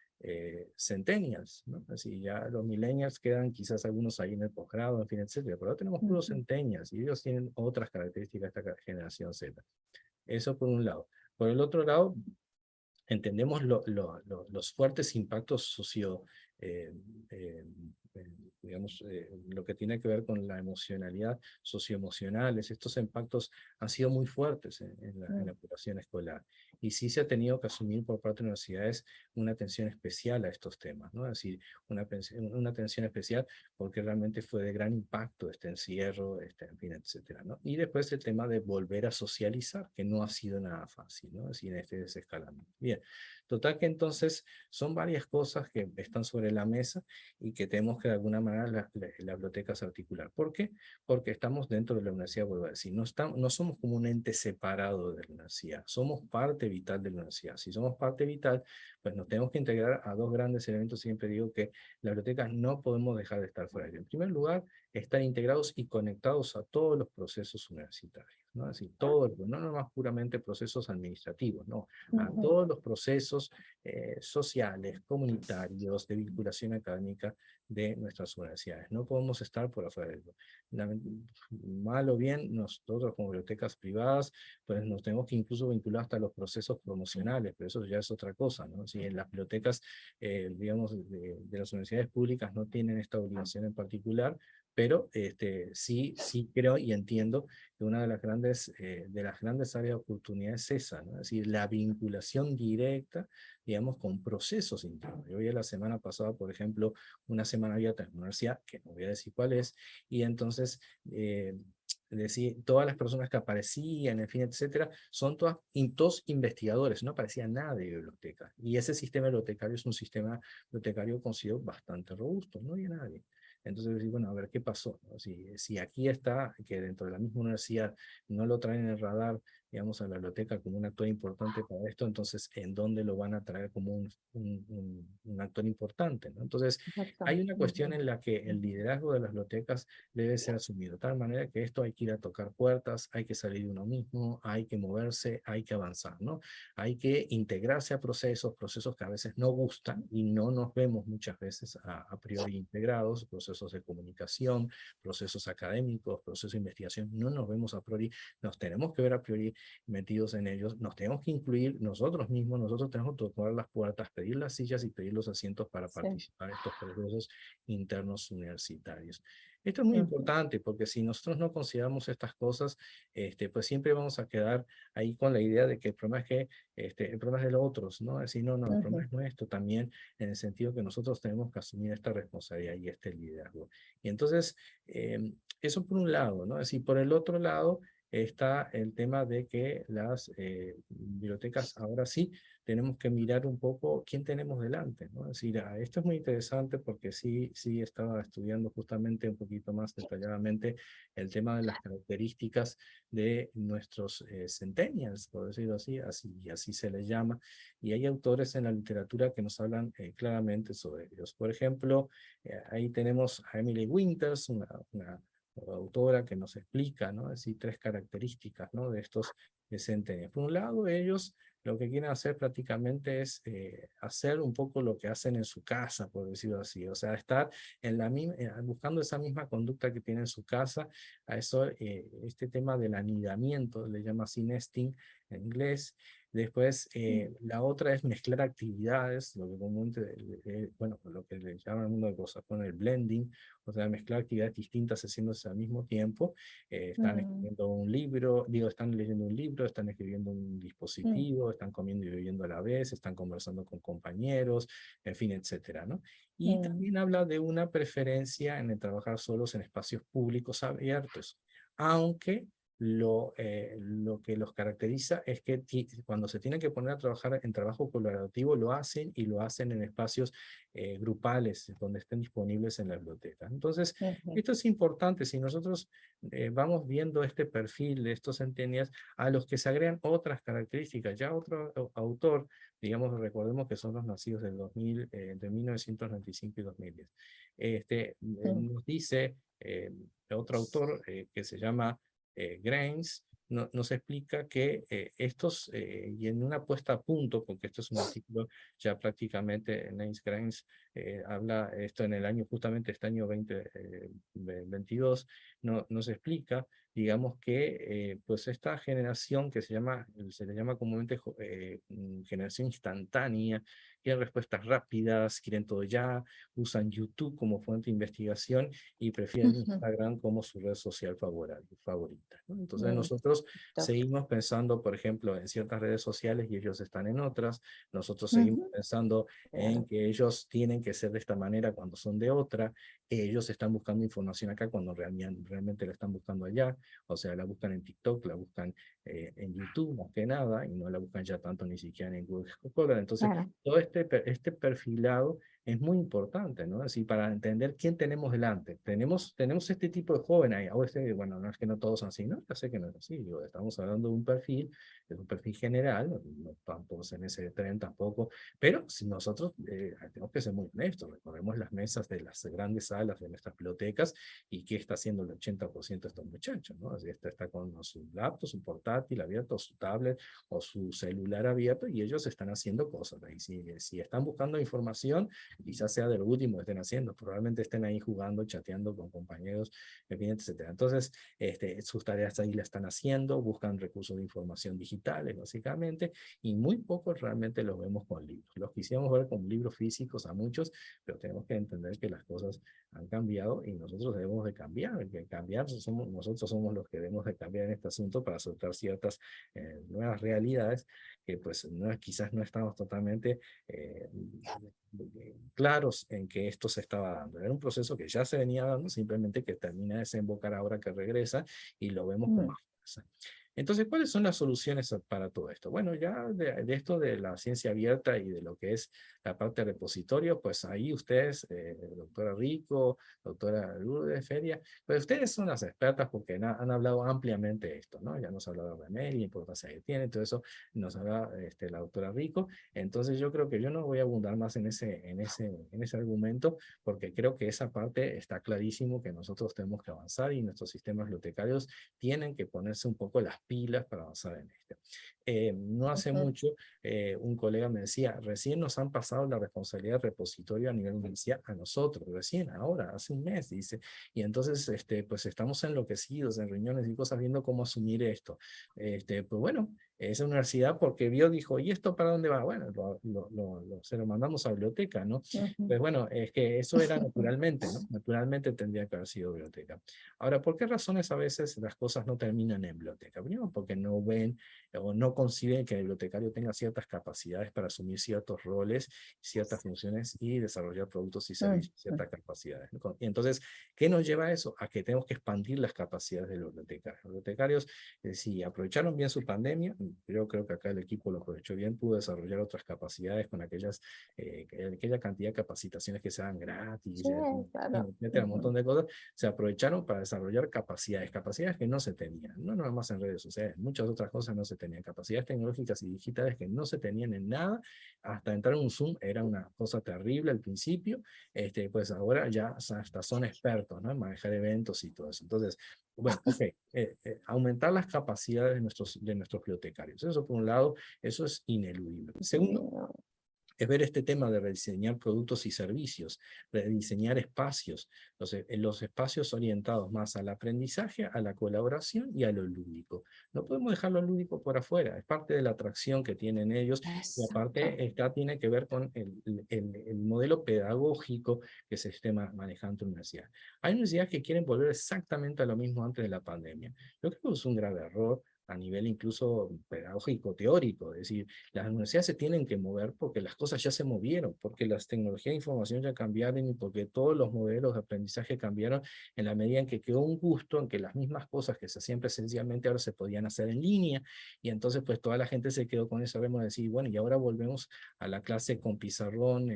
D: centennials, ¿no? Así ya los millennials quedan quizás algunos ahí en el posgrado, en fin, etcétera, pero ahora tenemos puros centennials y ellos tienen otras características de esta generación Z. Eso por un lado. Por el otro lado, entendemos los fuertes impactos eh, eh, digamos, lo que tiene que ver con la emocionalidad, socioemocionales. Estos impactos han sido muy fuertes en la población escolar, y sí se ha tenido que asumir por parte de universidades una atención especial a estos temas, ¿no? Es decir, una atención especial porque realmente fue de gran impacto este encierro, en fin, etcétera, ¿no? Y después el tema de volver a socializar, que no ha sido nada fácil, ¿no? Es decir, en este desescalamiento. Bien, total que entonces son varias cosas que están sobre la mesa y que tenemos que de alguna manera la bibliotecas articular. ¿Por qué? Porque estamos dentro de la universidad, vuelvo a decir, no somos como un ente separado de la universidad, somos parte vital de la universidad. Si somos parte vital, pues nos tenemos que integrar a 2 grandes elementos. Siempre digo que las bibliotecas no podemos dejar de estar fuera. En primer lugar, estar integrados y conectados a todos los procesos universitarios. ¿no? Es decir, todo, no nomás puramente procesos administrativos, no, a
A: Ujú.
D: todos los procesos sociales, comunitarios, de vinculación académica de nuestras universidades. No podemos estar por afuera de eso. Mal o bien, nosotros como bibliotecas privadas, pues nos tenemos que incluso vincular hasta los procesos promocionales, pero eso ya es otra cosa, ¿no? Si en las bibliotecas, digamos, de las universidades públicas no tienen esta obligación en particular, pero sí creo y entiendo que una de las grandes áreas de oportunidad es esa, ¿no? Es decir, la vinculación directa, digamos, con procesos internos. Yo vi la semana pasada, por ejemplo, una semana abierta en la universidad, que no voy a decir cuál es, y entonces decir, todas las personas que aparecían, en fin, etcétera, son todos investigadores, no aparecía nada de biblioteca. Y ese sistema bibliotecario es un sistema bibliotecario considero bastante robusto, no había nadie. Entonces, decir, bueno, a ver qué pasó, ¿no? Si aquí está, que dentro de la misma universidad no lo traen en el radar, digamos, a la biblioteca como un actor importante para esto, entonces, ¿en dónde lo van a traer como un actor importante, ¿no? Entonces,
A: Exacto.
D: hay una cuestión en la que el liderazgo de las bibliotecas debe ser asumido, de tal manera que esto hay que ir a tocar puertas, hay que salir de uno mismo, hay que moverse, hay que avanzar, ¿no? Hay que integrarse a procesos que a veces no gustan y no nos vemos muchas veces a priori integrados, procesos de comunicación, procesos académicos, procesos de investigación, no nos vemos a priori, nos tenemos que ver a priori metidos en ellos, nos tenemos que incluir nosotros mismos, nosotros tenemos que tocar las puertas, pedir las sillas y pedir los asientos para
A: Sí.
D: participar en estos procesos internos universitarios. Esto es muy
A: Ujú.
D: importante porque si nosotros no consideramos estas cosas, pues siempre vamos a quedar ahí con la idea de que el problema es que el problema es de los otros, ¿no? Es decir, no, el problema
A: Ujú.
D: es nuestro también, en el sentido que nosotros tenemos que asumir esta responsabilidad y este liderazgo. Y entonces, eso por un lado, ¿no? Es decir, por el otro lado está el tema de que las bibliotecas ahora sí tenemos que mirar un poco quién tenemos delante, ¿no? Es decir, esto es muy interesante porque sí estaba estudiando justamente un poquito más detalladamente el tema de las características de nuestros centennials, por decirlo así se les llama, y hay autores en la literatura que nos hablan claramente sobre ellos. Por ejemplo, ahí tenemos a Emily Winters, una autora que nos explica, ¿no? Así tres características, ¿no? De estos centenios. Por un lado, ellos lo que quieren hacer prácticamente es hacer un poco lo que hacen en su casa, por decirlo así. O sea, estar en buscando esa misma conducta que tiene en su casa. A eso, este tema del anidamiento, le llama así nesting en inglés. Después, la otra es mezclar actividades, lo que comúnmente, bueno, lo que le llaman en el mundo de cosas, con el blending, o sea, mezclar actividades distintas haciéndose al mismo tiempo. Están escribiendo un libro, están leyendo un libro, están escribiendo un dispositivo, están comiendo y bebiendo a la vez, están conversando con compañeros, en fin, etcétera, ¿no? Y también habla de una preferencia en el trabajar solos en espacios públicos abiertos, aunque lo que los caracteriza es que cuando se tienen que poner a trabajar en trabajo colaborativo lo hacen y lo hacen en espacios grupales donde estén disponibles en la biblioteca. Entonces, esto es importante. Si nosotros vamos viendo este perfil de estos centenias a los que se agregan otras características, ya otro autor, digamos, recordemos que son los nacidos del 2000, entre 1995 y 2010, nos dice otro autor que se llama Grimes, nos explica que y en una puesta a punto, porque esto es un artículo ya prácticamente, James Grimes habla esto en el año, justamente este año 2022, nos explica, digamos que pues esta generación que se le llama comúnmente generación instantánea, quieren respuestas rápidas, quieren todo ya, usan YouTube como fuente de investigación y prefieren Instagram como su red social favorita, ¿no? Entonces nosotros seguimos pensando, por ejemplo, en ciertas redes sociales y ellos están en otras. Nosotros seguimos pensando en que ellos tienen que ser de esta manera cuando son de otra. Ellos están buscando información acá cuando realmente la están buscando allá. O sea, la buscan en TikTok, la buscan en YouTube más que nada y no la buscan ya tanto ni siquiera en Google Scholar. Entonces, todo este perfilado es muy importante, ¿no? Así para entender quién tenemos delante. Tenemos este tipo de joven ahí, bueno, no es que no todos son así, ¿no? Ya sé que no es así, digo, estamos hablando de un perfil, es un perfil general, no tantos en ese tren tampoco, pero si nosotros tenemos que ser muy honestos, recorremos las mesas de las grandes áreas salas, de nuestras bibliotecas, y qué está haciendo el 80% de estos muchachos, ¿no? Así está con su laptop, su portátil abierto, su tablet o su celular abierto, y ellos están haciendo cosas. Y si están buscando información, quizás sea de lo último que estén haciendo, probablemente estén ahí jugando, chateando con compañeros, etcétera. Entonces, sus tareas ahí la están haciendo, buscan recursos de información digitales, básicamente, y muy pocos realmente los vemos con libros. Los quisiéramos ver con libros físicos a muchos, pero tenemos que entender que las cosas han cambiado y nosotros debemos de cambiar. Que cambiar nosotros somos los que debemos de cambiar en este asunto para aceptar ciertas nuevas realidades que pues quizás no estamos totalmente claros en que esto se estaba dando. Era un proceso que ya se venía dando, simplemente que termina de desembocar ahora que regresa y lo vemos con más fuerza. Entonces, ¿cuáles son las soluciones para todo esto? Bueno, ya de esto de la ciencia abierta y de lo que es la parte de repositorio, pues ahí ustedes, doctora Rico, doctora Lourdes Feria, pues ustedes son las expertas porque han hablado ampliamente de esto, ¿no? Ya nos ha hablado René, la importancia que tiene, todo eso nos habla la doctora Rico. Entonces yo creo que yo no voy a abundar más en ese argumento, porque creo que esa parte está clarísimo que nosotros tenemos que avanzar y nuestros sistemas bibliotecarios tienen que ponerse un poco las pilas para avanzar en esto. No hace mucho, un colega me decía, recién nos han pasado la responsabilidad de repositorio a nivel universidad a nosotros, recién, ahora, hace un mes, dice, y entonces, pues estamos enloquecidos en reuniones y cosas viendo cómo asumir esto. Pues bueno, esa universidad porque dijo, ¿y esto para dónde va? Bueno, se lo mandamos a biblioteca, ¿no? Pues bueno, es que eso era naturalmente, ¿no? Naturalmente tendría que haber sido biblioteca. Ahora, ¿por qué razones a veces las cosas no terminan en biblioteca? Primero, porque no ven o no conciben que el bibliotecario tenga ciertas capacidades para asumir ciertos roles, ciertas funciones y desarrollar productos y servicios, ciertas capacidades, ¿no? Y entonces, ¿qué nos lleva a eso? A que tenemos que expandir las capacidades de los bibliotecarios. Los bibliotecarios, si aprovecharon bien su pandemia, yo creo que acá el equipo lo aprovechó bien, pudo desarrollar otras capacidades con aquella cantidad de capacitaciones que se dan gratis,
E: Sí, claro.
D: etcétera, un montón de cosas, se aprovecharon para desarrollar capacidades que no se tenían, no nada más en redes sociales, muchas otras cosas no se tenían, capacidades tecnológicas y digitales que no se tenían en nada, hasta entrar en un Zoom era una cosa terrible al principio, pues ahora ya hasta son expertos, ¿no? En manejar eventos y todo eso. Entonces, bueno, ok, aumentar las capacidades de nuestros bibliotecarios, eso por un lado, eso es ineludible. Segundo, es ver este tema de rediseñar productos y servicios, rediseñar espacios, los espacios orientados más al aprendizaje, a la colaboración y a lo lúdico. No podemos dejar lo lúdico por afuera, es parte de la atracción que tienen ellos y aparte tiene que ver con el modelo pedagógico que se esté manejando en la universidad. Hay universidades que quieren volver exactamente a lo mismo antes de la pandemia. Yo creo que es un grave error a nivel incluso pedagógico, teórico, es decir, las universidades se tienen que mover porque las cosas ya se movieron, porque las tecnologías de información ya cambiaron y porque todos los modelos de aprendizaje cambiaron en la medida en que quedó un gusto en que las mismas cosas que se hacían presencialmente ahora se podían hacer en línea y entonces pues toda la gente se quedó con eso, vemos decir, bueno, y ahora volvemos a la clase con pizarrón,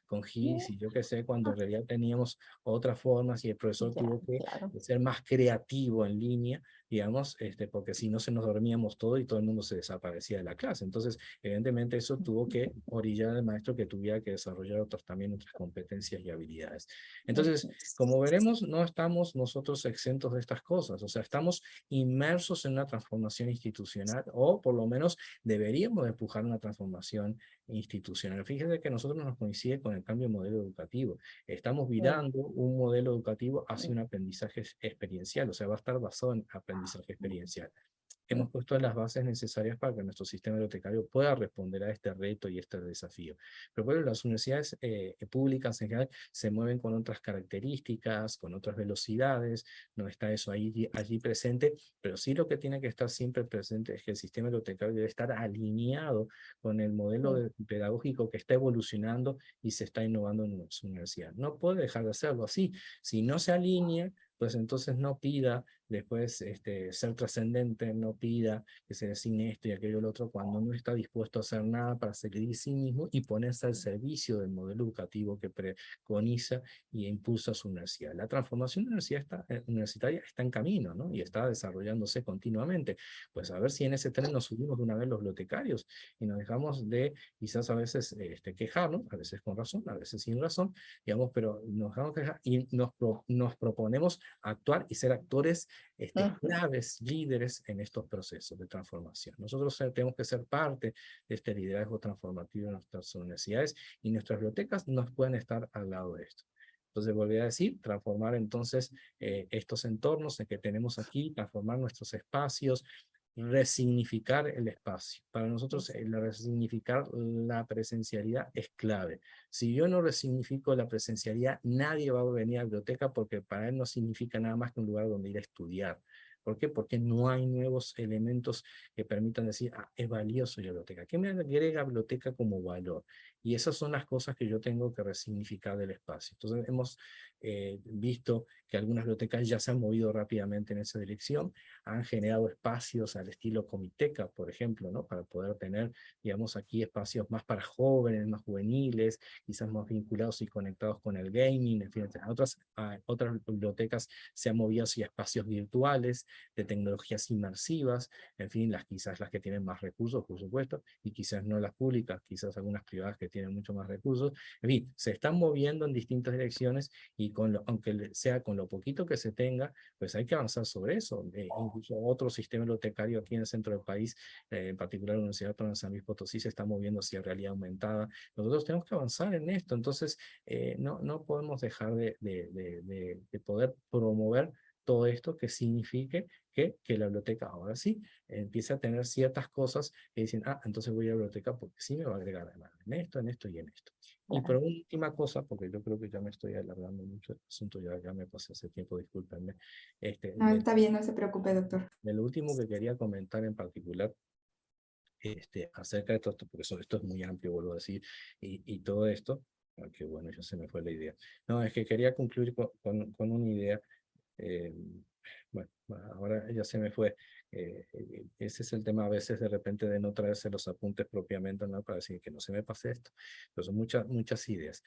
D: con GIS y yo qué sé, cuando en realidad teníamos otras formas y el profesor tuvo que ser más creativo en línea, digamos, porque si no se nos dormíamos todo y todo el mundo se desaparecía de la clase. Entonces, evidentemente eso tuvo que orillar al maestro que tuviera que desarrollar también otras competencias y habilidades. Entonces, como veremos, no estamos nosotros exentos de estas cosas, o sea, estamos inmersos en una transformación institucional o por lo menos deberíamos empujar una transformación institucional. Fíjense que nosotros nos coincide con el cambio de modelo educativo. Estamos virando un modelo educativo hacia un aprendizaje experiencial, o sea, va a estar basado en aprendizaje experiencial. Hemos puesto las bases necesarias para que nuestro sistema bibliotecario pueda responder a este reto y este desafío. Pero bueno, las universidades públicas en general se mueven con otras características, con otras velocidades, no está eso allí presente, pero sí lo que tiene que estar siempre presente es que el sistema bibliotecario debe estar alineado con el modelo pedagógico que está evolucionando y se está innovando en su universidad. No puede dejar de hacerlo así. Si no se alinea, pues entonces no pida después ser trascendente, no pida que se designe esto y aquello lo otro cuando no está dispuesto a hacer nada para seguir sí mismo y ponerse al servicio del modelo educativo que preconiza y impulsa su universidad. La transformación universitaria está en camino, ¿no? Y está desarrollándose continuamente. Pues a ver si en ese tren nos subimos de una vez los bibliotecarios y nos dejamos de quizás a veces quejarnos, a veces con razón, a veces sin razón, digamos, pero nos dejamos quejar y nos proponemos actuar y ser actores claves, líderes en estos procesos de transformación. Nosotros tenemos que ser parte de este liderazgo transformativo en nuestras universidades y nuestras bibliotecas nos pueden estar al lado de esto. Entonces, volví a decir, transformar entonces estos entornos que tenemos aquí, transformar nuestros espacios, resignificar el espacio. Para nosotros, resignificar la presencialidad es clave. Si yo no resignifico la presencialidad, nadie va a venir a la biblioteca porque para él no significa nada más que un lugar donde ir a estudiar. ¿Por qué? Porque no hay nuevos elementos que permitan decir, ah, es valioso la biblioteca. ¿Qué me agrega biblioteca como valor? Y esas son las cosas que yo tengo que resignificar del espacio. Entonces hemos visto que algunas bibliotecas ya se han movido rápidamente en esa dirección, han generado espacios al estilo Comiteca, por ejemplo, ¿no? Para poder tener, digamos, aquí espacios más para jóvenes, más juveniles, quizás más vinculados y conectados con el gaming, en fin, otras bibliotecas se han movido hacia espacios virtuales, de tecnologías inmersivas, en fin, quizás las que tienen más recursos, por supuesto, y quizás no las públicas, quizás algunas privadas que tienen mucho más recursos, en fin, se están moviendo en distintas direcciones y aunque sea con lo poquito que se tenga, pues hay que avanzar sobre eso. Incluso otro sistema bibliotecario aquí en el centro del país, en particular la Universidad Autónoma de San Luis Potosí, se está moviendo hacia realidad aumentada. Nosotros tenemos que avanzar en esto, entonces no podemos dejar de poder promover todo esto que signifique que la biblioteca ahora sí empiece a tener ciertas cosas que dicen, ah, entonces voy a la biblioteca porque sí me va a agregar además en esto y en esto. Y por última cosa, porque yo creo que ya me estoy alargando mucho el asunto, ya me pasé hace tiempo, discúlpenme.
C: No, está bien, no se preocupe, doctor.
D: De lo último que quería comentar en particular acerca de esto, porque esto es muy amplio, vuelvo a decir, y todo esto, que bueno, ya se me fue la idea. No, es que quería concluir con una idea. eh, bueno, ahora ya se me fue. Ese es el tema a veces de repente de no traerse los apuntes propiamente, ¿no? Para decir que no se me pase esto. Pero son muchas ideas.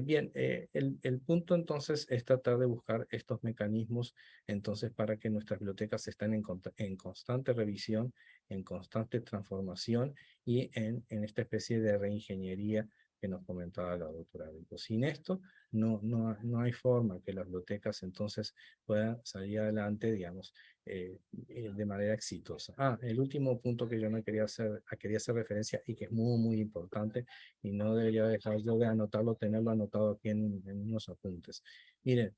D: Bien, el punto entonces es tratar de buscar estos mecanismos entonces para que nuestras bibliotecas estén en constante revisión, en constante transformación y en esta especie de reingeniería que nos comentaba la doctora Rico. Sin esto, no hay forma que las bibliotecas entonces puedan salir adelante, digamos, de manera exitosa. El último punto que yo no quería hacer referencia y que es muy importante y no debería dejar yo de anotarlo, tenerlo anotado aquí en unos apuntes. Miren,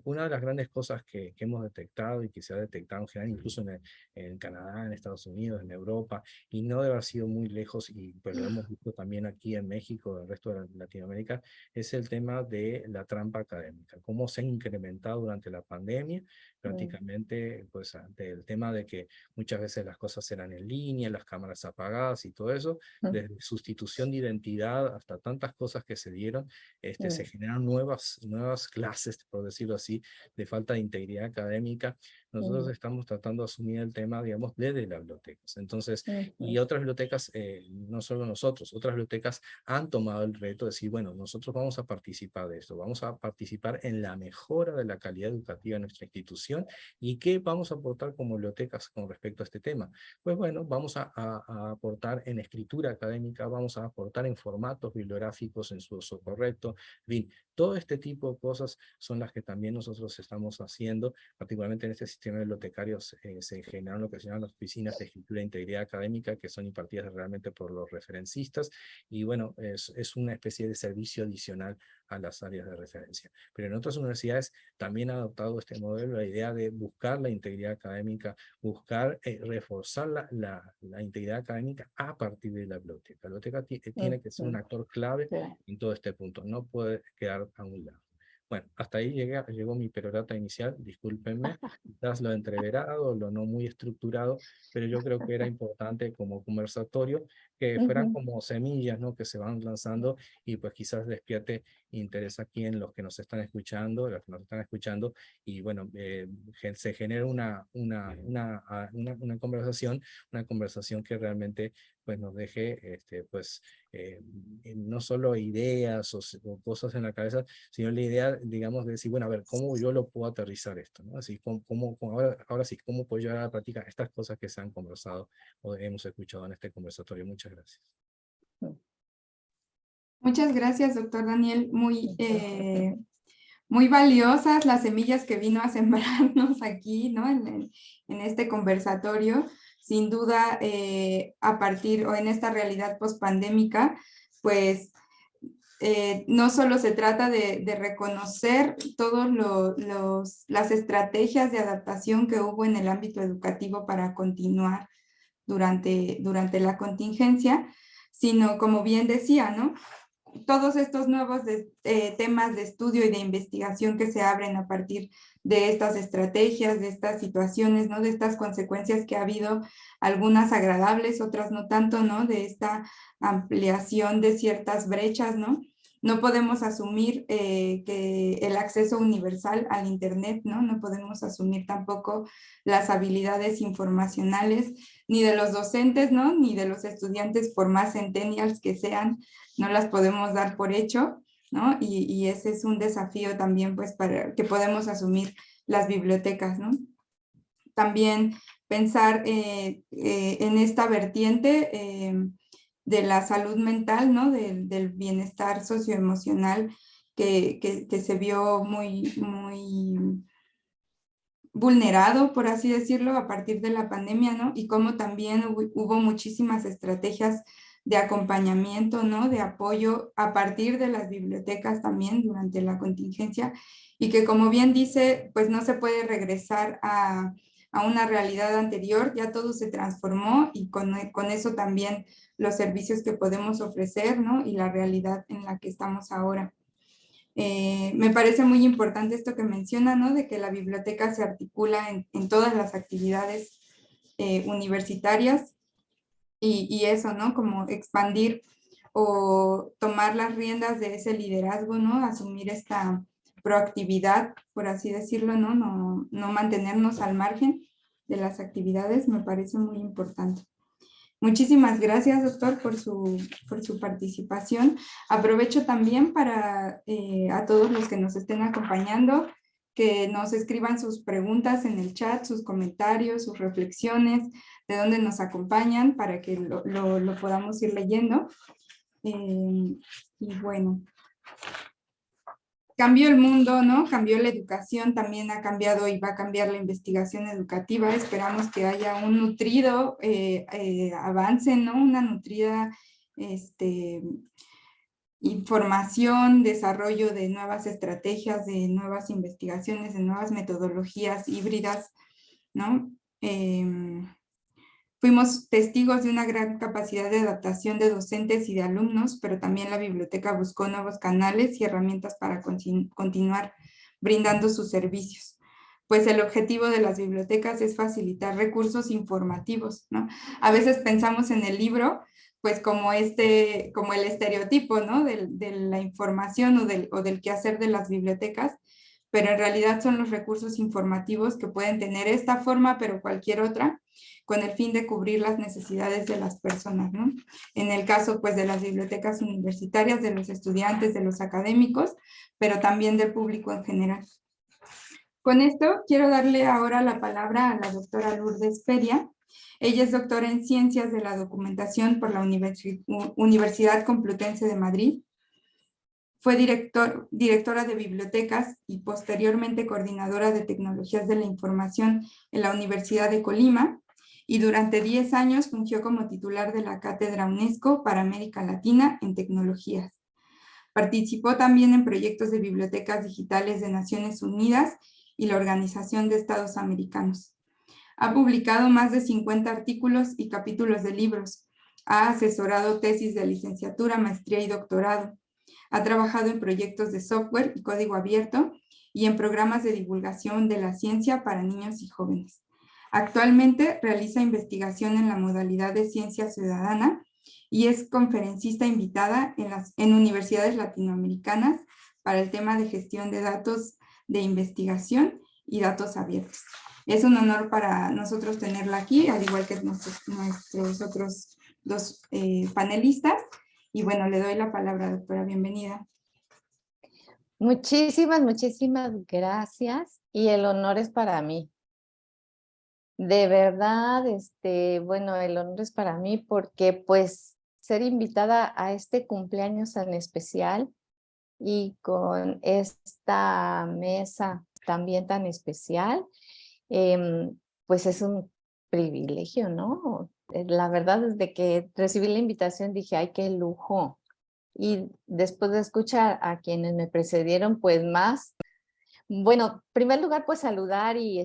D: una de las grandes cosas que hemos detectado y que se ha detectado en general, incluso en Canadá, en Estados Unidos, en Europa, y no debe haber sido muy lejos, y pues lo hemos visto también aquí en México, en el resto de Latinoamérica, es el tema de la trampa académica, cómo se ha incrementado durante la pandemia, prácticamente pues ante el tema de que muchas veces las cosas eran en línea, las cámaras apagadas y todo eso, desde sustitución de identidad hasta tantas cosas que se dieron, se generan nuevas clases, por decirlo así, de falta de integridad académica. Nosotros estamos tratando de asumir el tema, digamos, desde las bibliotecas. Entonces, y otras bibliotecas, no solo nosotros, otras bibliotecas han tomado el reto de decir, bueno, nosotros vamos a participar de esto, vamos a participar en la mejora de la calidad educativa de nuestra institución. ¿Y qué vamos a aportar como bibliotecas con respecto a este tema? Pues bueno, vamos a aportar en escritura académica, vamos a aportar en formatos bibliográficos en su uso correcto, en fin, todo este tipo de cosas son las que también nosotros estamos haciendo, particularmente en este sistema de bibliotecarios se generaron lo que se llaman las oficinas de escritura e integridad académica, que son impartidas realmente por los referencistas, y bueno, es una especie de servicio adicional a las áreas de referencia. Pero en otras universidades también han adoptado este modelo, la idea de buscar la integridad académica, buscar reforzar la integridad académica a partir de la biblioteca. La biblioteca tiene que ser un actor clave en todo este punto, no puede quedar a un lado. Bueno, hasta ahí llegó mi perorata inicial, discúlpenme, quizás lo entreverado, lo no muy estructurado, pero yo creo que era importante como conversatorio que fueran
A: Ujú.
D: como semillas, ¿no? Que se van lanzando y pues quizás despierte interés aquí en los que nos están escuchando, los que nos están escuchando, y bueno, se genera una conversación que realmente pues nos deje pues no solo ideas o cosas en la cabeza, sino la idea, digamos, de decir, bueno, a ver, ¿cómo yo lo puedo aterrizar esto? ¿No? Así, ahora sí, ¿cómo puedo llevar a la práctica estas cosas que se han conversado o hemos escuchado en este conversatorio? Muchas gracias.
C: Muchas gracias, doctor Daniel. Muy valiosas las semillas que vino a sembrarnos aquí, ¿no? En este conversatorio. Sin duda, a partir o en esta realidad pospandémica, pues no solo se trata de reconocer todas las estrategias de adaptación que hubo en el ámbito educativo para continuar durante la contingencia, sino, como bien decía, ¿no? Todos estos nuevos temas de estudio y de investigación que se abren a partir de estas estrategias, de estas situaciones, ¿no? De estas consecuencias que ha habido, algunas agradables, otras no tanto, ¿no? De esta ampliación de ciertas brechas, ¿no? No podemos asumir que el acceso universal al Internet, ¿no? No podemos asumir tampoco las habilidades informacionales ni de los docentes, ¿no? Ni de los estudiantes, por más centennials que sean, no las podemos dar por hecho, ¿no? Y ese es un desafío también, pues, para que podemos asumir las bibliotecas, ¿no? También pensar en esta vertiente de la salud mental, ¿no? Del bienestar socioemocional que se vio muy vulnerado, por así decirlo, a partir de la pandemia, ¿no? Y cómo también hubo muchísimas estrategias de acompañamiento, ¿no? De apoyo a partir de las bibliotecas también durante la contingencia, y que, como bien dice, pues no se puede regresar a una realidad anterior, ya todo se transformó, y con eso también los servicios que podemos ofrecer, ¿no? Y la realidad en la que estamos ahora. Me parece muy importante esto que menciona, ¿no? De que la biblioteca se articula en todas las actividades universitarias, y eso, ¿no? Como expandir o tomar las riendas de ese liderazgo, ¿no? Asumir esta proactividad, por así decirlo, ¿no? No mantenernos al margen de las actividades, me parece muy importante. Muchísimas gracias, doctor, por su participación. Aprovecho también para a todos los que nos estén acompañando, que nos escriban sus preguntas en el chat, sus comentarios, sus reflexiones, de dónde nos acompañan, para que lo podamos ir leyendo. Y bueno, cambió el mundo, ¿no? Cambió la educación, también ha cambiado y va a cambiar la investigación educativa. Esperamos que haya un nutrido avance, ¿no? Una nutrida información, desarrollo de nuevas estrategias, de nuevas investigaciones, de nuevas metodologías híbridas, ¿no? Fuimos testigos de una gran capacidad de adaptación de docentes y de alumnos, pero también la biblioteca buscó nuevos canales y herramientas para continuar brindando sus servicios. Pues el objetivo de las bibliotecas es facilitar recursos informativos, ¿no? A veces pensamos en el libro, pues como el estereotipo, ¿no? De la información o del quehacer de las bibliotecas, pero en realidad son los recursos informativos que pueden tener esta forma, pero cualquier otra, con el fin de cubrir las necesidades de las personas, ¿no? En el caso, pues, de las bibliotecas universitarias, de los estudiantes, de los académicos, pero también del público en general. Con esto, quiero darle ahora la palabra a la doctora Lourdes Feria. Ella es doctora en Ciencias de la Documentación por la Universidad Complutense de Madrid. Fue directora de bibliotecas y posteriormente coordinadora de tecnologías de la información en la Universidad de Colima, y durante 10 años fungió como titular de la Cátedra UNESCO para América Latina en tecnologías. Participó también en proyectos de bibliotecas digitales de Naciones Unidas y la Organización de Estados Americanos. Ha publicado más de 50 artículos y capítulos de libros. Ha asesorado tesis de licenciatura, maestría y doctorado. Ha trabajado en proyectos de software y código abierto y en programas de divulgación de la ciencia para niños y jóvenes. Actualmente realiza investigación en la modalidad de ciencia ciudadana y es conferencista invitada en universidades latinoamericanas para el tema de gestión de datos de investigación y datos abiertos. Es un honor para nosotros tenerla aquí, al igual que nuestros otros dos panelistas. Y bueno, le doy la palabra, doctora, bienvenida.
E: Muchísimas gracias y el honor es para mí. De verdad, bueno, el honor es para mí porque pues ser invitada a este cumpleaños tan especial y con esta mesa también tan especial, pues es un privilegio, ¿no? La verdad, desde que recibí la invitación dije, ay, qué lujo. Y después de escuchar a quienes me precedieron, pues más. Bueno, en primer lugar, pues saludar y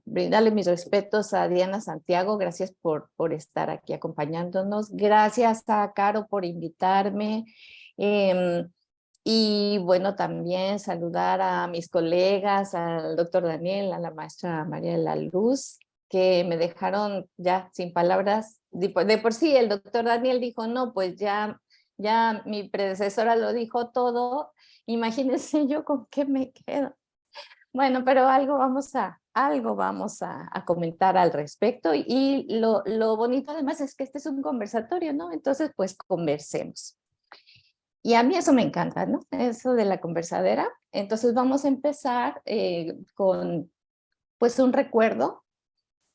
E: brindarle mis respetos a Diana Santiago. Gracias por estar aquí acompañándonos. Gracias a Caro por invitarme. Y bueno, también saludar a mis colegas, al doctor Daniel, a la maestra María de la Luz, que me dejaron ya sin palabras. De por sí, el doctor Daniel dijo, no, pues ya mi predecesora lo dijo todo. Imagínense yo con qué me quedo. Bueno, pero algo vamos a comentar al respecto y lo bonito además es que este es un conversatorio, ¿no? Entonces, pues conversemos. Y a mí eso me encanta, ¿no? Eso de la conversadera. Entonces vamos a empezar con pues un recuerdo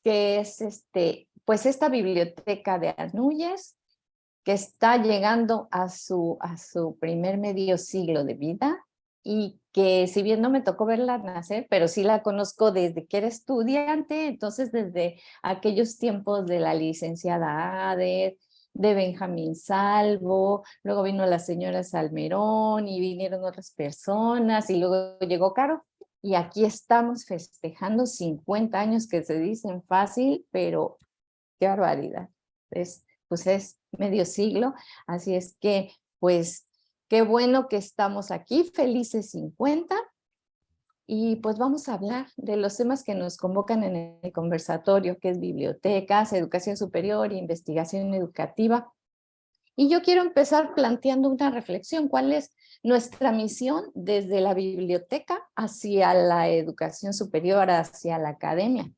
E: que es pues esta biblioteca de Arnúyez que está llegando a su primer medio siglo de vida y que si bien no me tocó verla nacer, pero sí la conozco desde que era estudiante, entonces desde aquellos tiempos de la licenciada Ader, de Benjamín Salvo, luego vino la señora Salmerón y vinieron otras personas y luego llegó Caro y aquí estamos festejando 50 años que se dicen fácil, pero qué barbaridad. Pues es medio siglo, así es que pues qué bueno que estamos aquí, felices 50, y pues vamos a hablar de los temas que nos convocan en el conversatorio, que es bibliotecas, educación superior e investigación educativa. Y yo quiero empezar planteando una reflexión, ¿cuál es nuestra misión desde la biblioteca hacia la educación superior, hacia la academia?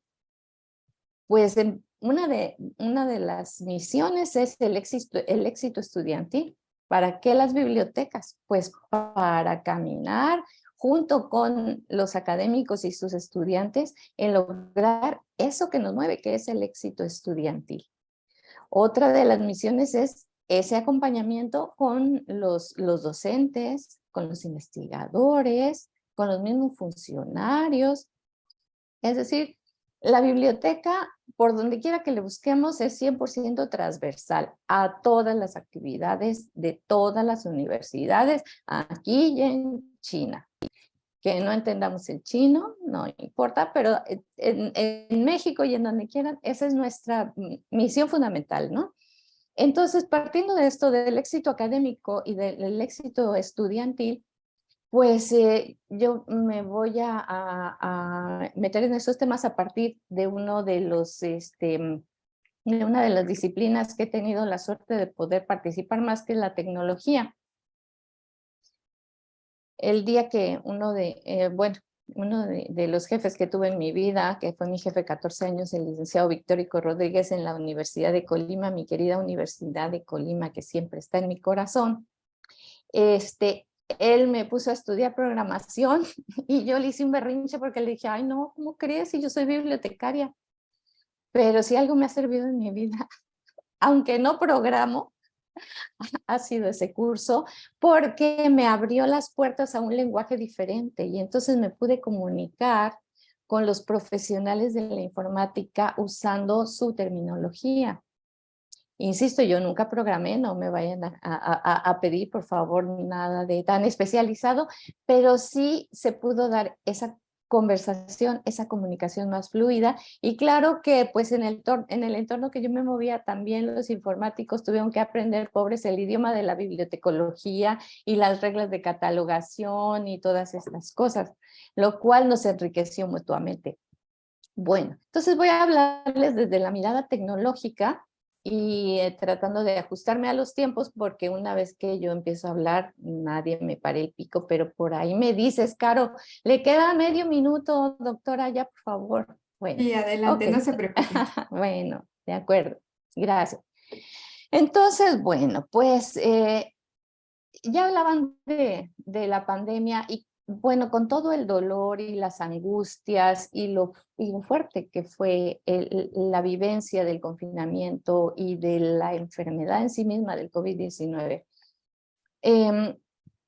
E: Pues una de las misiones es el éxito estudiantil. ¿Para qué las bibliotecas? Pues para caminar junto con los académicos y sus estudiantes en lograr eso que nos mueve, que es el éxito estudiantil. Otra de las misiones es ese acompañamiento con los docentes, con los investigadores, con los mismos funcionarios. Es decir, la biblioteca, por donde quiera que le busquemos, es 100% transversal a todas las actividades de todas las universidades, aquí y en China. Que no entendamos el chino, no importa, pero en México y en donde quieran, esa es nuestra misión fundamental, ¿no? Entonces, partiendo de esto, del éxito académico y del éxito estudiantil, pues yo me voy a meter en esos temas a partir de de una de las disciplinas que he tenido la suerte de poder participar más, que es la tecnología. El día que uno de los jefes que tuve en mi vida, que fue mi jefe 14 años, el licenciado Victórico Rodríguez en la Universidad de Colima, mi querida Universidad de Colima, que siempre está en mi corazón, él me puso a estudiar programación y yo le hice un berrinche porque le dije, ay no, ¿cómo crees? Si yo soy bibliotecaria. Pero si algo me ha servido en mi vida, aunque no programo, ha sido ese curso, porque me abrió las puertas a un lenguaje diferente y entonces me pude comunicar con los profesionales de la informática usando su terminología. Insisto, yo nunca programé, no me vayan a pedir, por favor, nada de tan especializado, pero sí se pudo dar esa conversación, esa comunicación más fluida. Y claro que pues en el entorno que yo me movía también los informáticos tuvieron que aprender, pobres, el idioma de la bibliotecología y las reglas de catalogación y todas estas cosas, lo cual nos enriqueció mutuamente. Bueno, entonces voy a hablarles desde la mirada tecnológica y tratando de ajustarme a los tiempos, porque una vez que yo empiezo a hablar, nadie me para el pico, pero por ahí me dices, Caro, le queda medio minuto, doctora, ya por favor. Bueno,
C: Sí, adelante,
E: ok.
C: no se preocupe.
E: Bueno, de acuerdo, gracias. Entonces, bueno, pues ya hablaban de la pandemia y bueno, con todo el dolor y las angustias y lo fuerte que fue la vivencia del confinamiento y de la enfermedad en sí misma del COVID-19,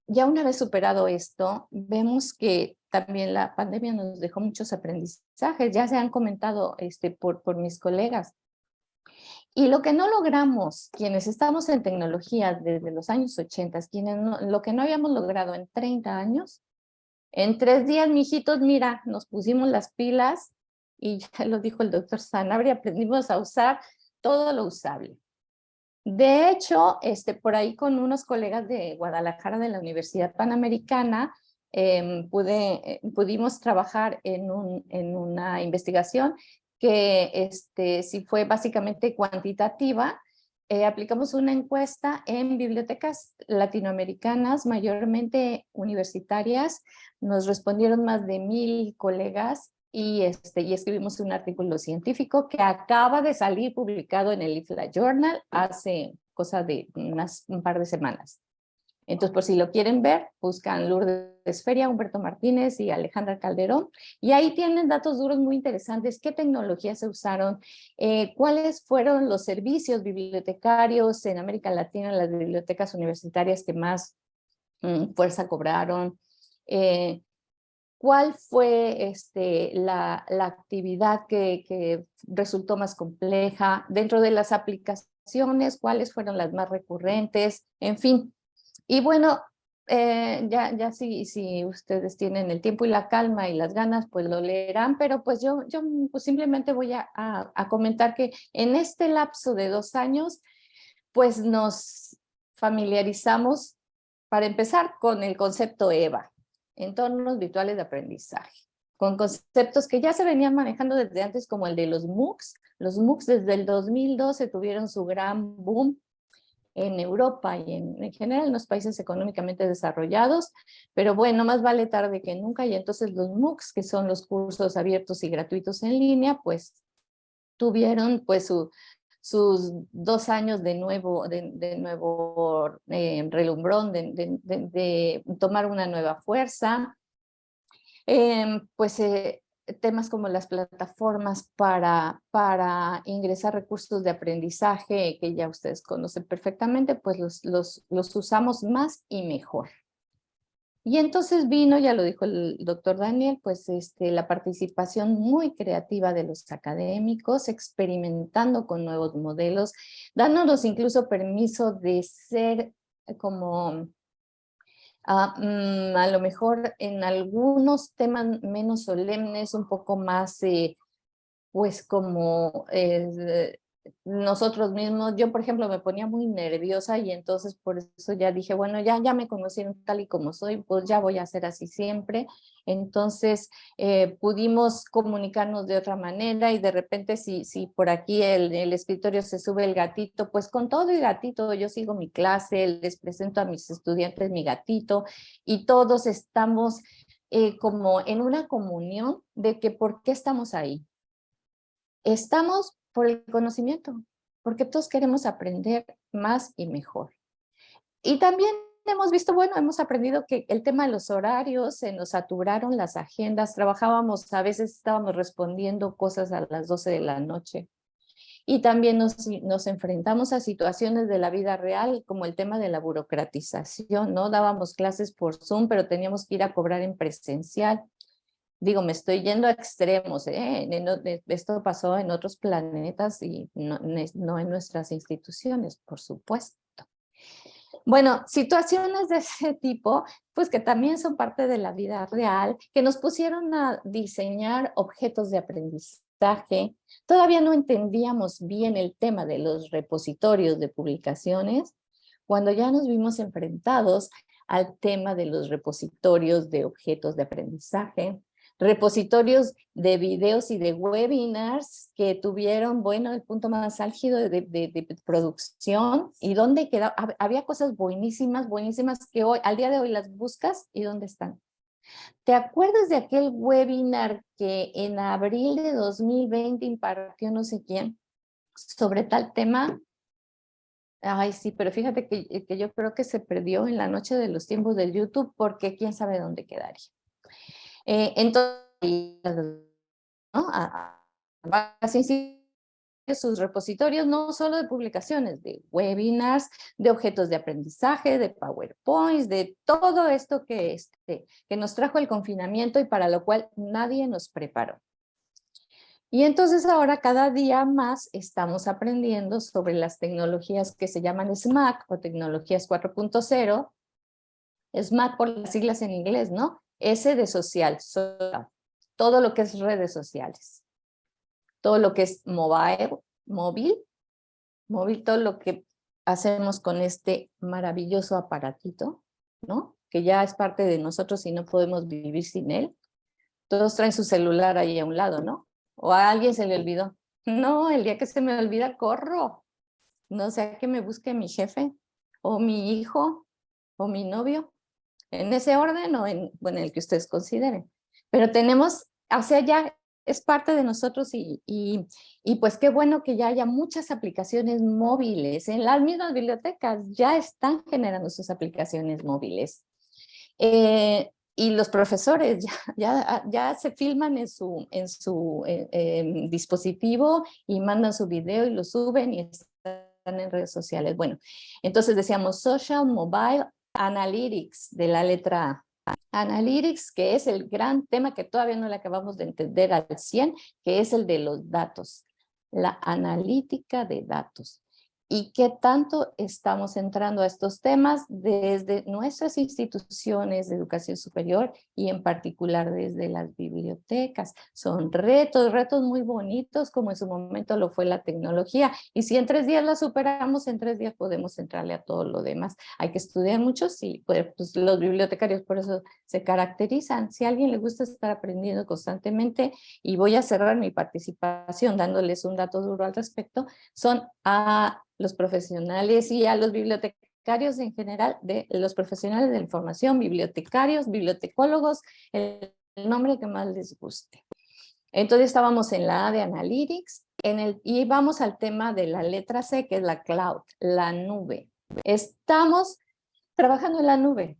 E: ya una vez superado esto, vemos que también la pandemia nos dejó muchos aprendizajes, ya se han comentado por mis colegas. Y lo que no logramos, quienes estamos en tecnología desde los años 80, lo que no habíamos logrado en 30 años, en 3 días, mijitos, mira, nos pusimos las pilas y ya lo dijo el doctor Sanabria, aprendimos a usar todo lo usable. De hecho, por ahí con unos colegas de Guadalajara de la Universidad Panamericana, pudimos trabajar en una investigación que sí fue básicamente cuantitativa. Aplicamos una encuesta en bibliotecas latinoamericanas, mayormente universitarias. Nos respondieron más de 1,000 colegas y escribimos un artículo científico que acaba de salir publicado en el IFLA Journal hace cosa de un par de semanas. Entonces, por si lo quieren ver, buscan Lourdes Feria, Humberto Martínez y Alejandra Calderón, y ahí tienen datos duros muy interesantes, qué tecnologías se usaron, cuáles fueron los servicios bibliotecarios en América Latina, las bibliotecas universitarias que más fuerza cobraron, cuál fue la actividad que resultó más compleja, dentro de las aplicaciones, cuáles fueron las más recurrentes, en fin. Y bueno, ya si ustedes tienen el tiempo y la calma y las ganas, pues lo leerán, pero pues yo pues simplemente voy a comentar que en este lapso de 2 años, pues nos familiarizamos, para empezar, con el concepto EVA, entornos virtuales de aprendizaje, con conceptos que ya se venían manejando desde antes, como el de los MOOCs. Los MOOCs desde el 2012 tuvieron su gran boom en Europa y en general en los países económicamente desarrollados, pero bueno, más vale tarde que nunca, y entonces los MOOCs, que son los cursos abiertos y gratuitos en línea, pues tuvieron pues sus 2 años de nuevo relumbrón, de tomar una nueva fuerza. Pues temas como las plataformas para ingresar recursos de aprendizaje, que ya ustedes conocen perfectamente, pues los usamos más y mejor. Y entonces vino, ya lo dijo el doctor Daniel, pues la participación muy creativa de los académicos, experimentando con nuevos modelos, dándonos incluso permiso de ser como a lo mejor en algunos temas menos solemnes, un poco más, pues como nosotros mismos. Yo, por ejemplo, me ponía muy nerviosa y entonces por eso ya dije, bueno, ya me conocieron tal y como soy, pues ya voy a ser así siempre. Entonces pudimos comunicarnos de otra manera y de repente si por aquí el escritorio se sube el gatito, pues con todo y gatito yo sigo mi clase, les presento a mis estudiantes mi gatito y todos estamos como en una comunión de que ¿por qué estamos ahí? Estamos por el conocimiento, porque todos queremos aprender más y mejor. Y también hemos visto, bueno, hemos aprendido que el tema de los horarios, se nos saturaron las agendas, trabajábamos, a veces estábamos respondiendo cosas a las 12 de la noche. Y también nos enfrentamos a situaciones de la vida real, como el tema de la burocratización, ¿no? Dábamos clases por Zoom, pero teníamos que ir a cobrar en presencial. Digo, me estoy yendo a extremos, esto pasó en otros planetas y no en nuestras instituciones, por supuesto. Bueno, situaciones de ese tipo, pues que también son parte de la vida real, que nos pusieron a diseñar objetos de aprendizaje. Todavía no entendíamos bien el tema de los repositorios de publicaciones, cuando ya nos vimos enfrentados al tema de los repositorios de objetos de aprendizaje, repositorios de videos y de webinars que tuvieron, bueno, el punto más álgido de producción y dónde quedaba. Había cosas buenísimas, buenísimas que hoy, al día de hoy las buscas y dónde están. ¿Te acuerdas de aquel webinar que en abril de 2020 impartió no sé quién sobre tal tema? Ay, sí, pero fíjate que yo creo que se perdió en la noche de los tiempos del YouTube porque quién sabe dónde quedaría. Entonces, ¿no? Así sus repositorios no solo de publicaciones, de webinars, de objetos de aprendizaje, de PowerPoints, de todo esto que nos trajo el confinamiento y para lo cual nadie nos preparó. Y entonces ahora cada día más estamos aprendiendo sobre las tecnologías que se llaman SMAC o tecnologías 4.0, SMAC por las siglas en inglés, ¿no? S de social, todo lo que es redes sociales, todo lo que es móvil, todo lo que hacemos con este maravilloso aparatito, ¿no? Que ya es parte de nosotros y no podemos vivir sin él. Todos traen su celular ahí a un lado, ¿no? O a alguien se le olvidó. No, el día que se me olvida, corro. No sea que me busque mi jefe, o mi hijo, o mi novio, en ese orden o en el que ustedes consideren. Pero tenemos, o sea, ya es parte de nosotros y pues qué bueno que ya haya muchas aplicaciones móviles. En las mismas bibliotecas ya están generando sus aplicaciones móviles. Y los profesores ya se filman en su dispositivo y mandan su video y lo suben y están en redes sociales. Bueno, entonces decíamos Social Mobile Analytics de la letra A. Analytics, que es el gran tema que todavía no le acabamos de entender al 100, que es el de los datos, la analítica de datos. ¿Y qué tanto estamos entrando a estos temas desde nuestras instituciones de educación superior y en particular desde las bibliotecas? Son retos muy bonitos como en su momento lo fue la tecnología. Y si en 3 días la superamos, en 3 días podemos entrarle a todo lo demás. Hay que estudiar mucho, sí, pues los bibliotecarios por eso se caracterizan. Si a alguien le gusta estar aprendiendo constantemente, y voy a cerrar mi participación dándoles un dato duro al respecto, son a los profesionales y a los bibliotecarios en general, de los profesionales de la información, bibliotecarios, bibliotecólogos, el nombre que más les guste. Entonces estábamos en la A de Analytics, y vamos al tema de la letra C, que es la cloud, la nube. Estamos trabajando en la nube.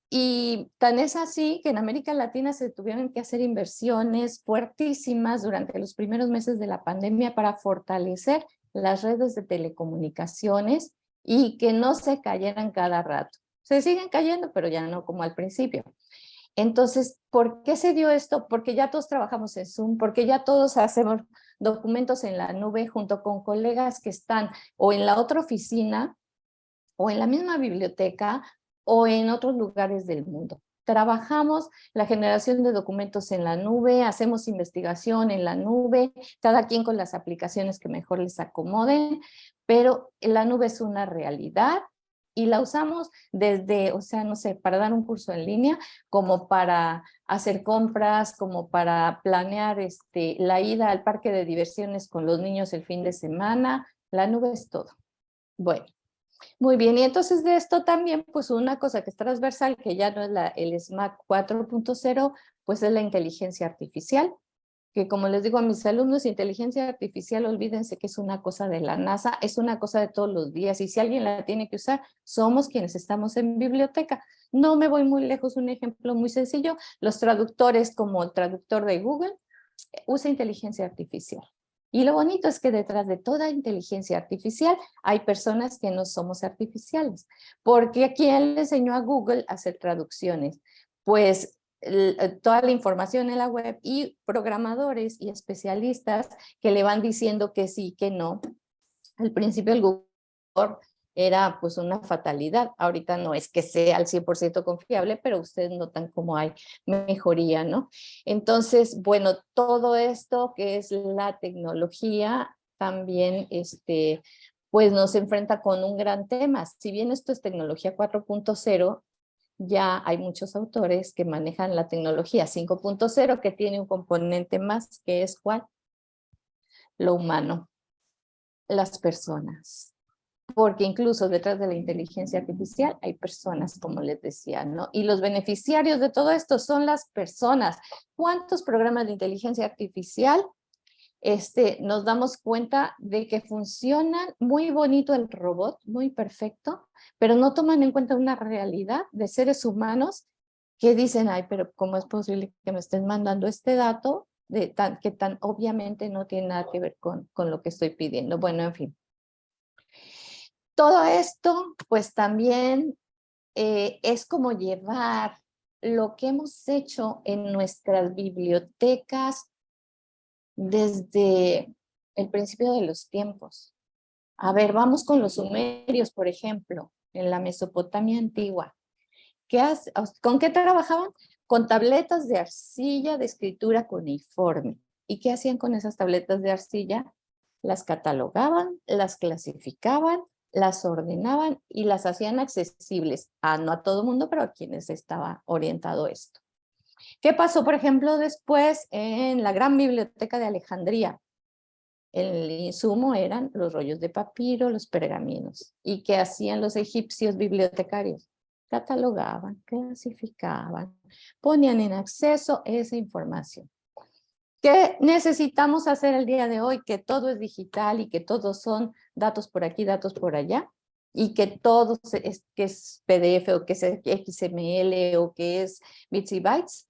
E: Y tan es así que en América Latina se tuvieron que hacer inversiones fuertísimas durante los primeros meses de la pandemia para fortalecer las redes de telecomunicaciones y que no se cayeran cada rato. Se siguen cayendo, pero ya no como al principio. Entonces, ¿por qué se dio esto? Porque ya todos trabajamos en Zoom, porque ya todos hacemos documentos en la nube junto con colegas que están o en la otra oficina o en la misma biblioteca o en otros lugares del mundo. Trabajamos la generación de documentos en la nube, hacemos investigación en la nube, cada quien con las aplicaciones que mejor les acomoden, pero la nube es una realidad y la usamos desde, o sea, no sé, para dar un curso en línea, como para hacer compras, como para planear la ida al parque de diversiones con los niños el fin de semana. La nube es todo. Bueno. Muy bien, y entonces de esto también, pues una cosa que es transversal, que ya no es el SMAC 4.0, pues es la inteligencia artificial, que como les digo a mis alumnos, inteligencia artificial, olvídense que es una cosa de la NASA, es una cosa de todos los días, y si alguien la tiene que usar, somos quienes estamos en biblioteca. No me voy muy lejos, un ejemplo muy sencillo, los traductores como el traductor de Google, usa inteligencia artificial. Y lo bonito es que detrás de toda inteligencia artificial hay personas que no somos artificiales. Porque ¿quién le enseñó a Google a hacer traducciones? Pues toda la información en la web y programadores y especialistas que le van diciendo que sí, que no. Al principio el Google era pues una fatalidad. Ahorita no es que sea al 100% confiable, pero ustedes notan cómo hay mejoría, ¿no? Entonces, bueno, todo esto que es la tecnología también pues nos enfrenta con un gran tema. Si bien esto es tecnología 4.0, ya hay muchos autores que manejan la tecnología 5.0, que tiene un componente más, que es ¿cuál? Lo humano, las personas. Porque incluso detrás de la inteligencia artificial hay personas, como les decía, ¿no? Y los beneficiarios de todo esto son las personas. ¿Cuántos programas de inteligencia artificial nos damos cuenta de que funcionan muy bonito el robot, muy perfecto, pero no toman en cuenta una realidad de seres humanos que dicen, ay, pero ¿cómo es posible que me estén mandando este dato que tan obviamente no tiene nada que ver con lo que estoy pidiendo? Bueno, en fin. Todo esto, pues también es como llevar lo que hemos hecho en nuestras bibliotecas desde el principio de los tiempos. A ver, vamos con los sumerios, por ejemplo, en la Mesopotamia antigua. ¿Con qué trabajaban? Con tabletas de arcilla de escritura cuneiforme. ¿Y qué hacían con esas tabletas de arcilla? Las catalogaban, las clasificaban, las ordenaban y las hacían accesibles no a todo mundo, pero a quienes estaba orientado esto. ¿Qué pasó, por ejemplo, después en la gran biblioteca de Alejandría? El insumo eran los rollos de papiro, los pergaminos. ¿Y qué hacían los egipcios bibliotecarios? Catalogaban, clasificaban, ponían en acceso esa información. ¿Qué necesitamos hacer el día de hoy? Que todo es digital y que todos son datos por aquí, datos por allá, y que todo que es PDF o que es XML o que es bits y bytes.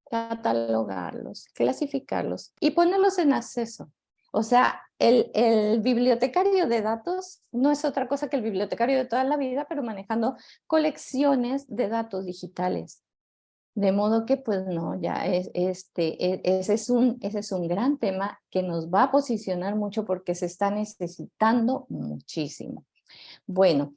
E: Catalogarlos, clasificarlos y ponerlos en acceso. O sea, el bibliotecario de datos no es otra cosa que el bibliotecario de toda la vida, pero manejando colecciones de datos digitales. De modo que, pues no, ya ese es un gran tema que nos va a posicionar mucho porque se está necesitando muchísimo. Bueno,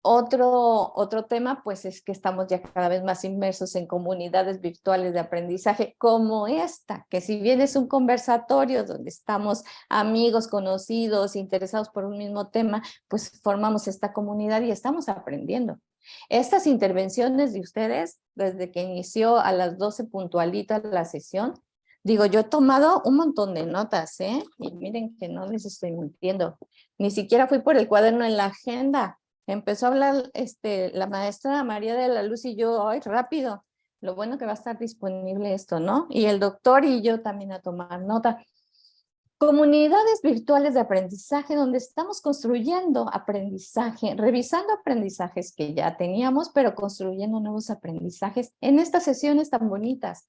E: otro tema, pues es que estamos ya cada vez más inmersos en comunidades virtuales de aprendizaje como esta, que si bien es un conversatorio donde estamos amigos, conocidos, interesados por un mismo tema, pues formamos esta comunidad y estamos aprendiendo. Estas intervenciones de ustedes, desde que inició a las 12 puntualitas la sesión, digo, yo he tomado un montón de notas, ¿eh? Y miren que no les estoy mintiendo. Ni siquiera fui por el cuaderno en la agenda. Empezó a hablar la maestra María de la Luz y yo, ¡ay, rápido! Lo bueno que va a estar disponible esto, ¿no? Y el doctor y yo también a tomar nota. Comunidades virtuales de aprendizaje donde estamos construyendo aprendizaje, revisando aprendizajes que ya teníamos, pero construyendo nuevos aprendizajes en estas sesiones tan bonitas,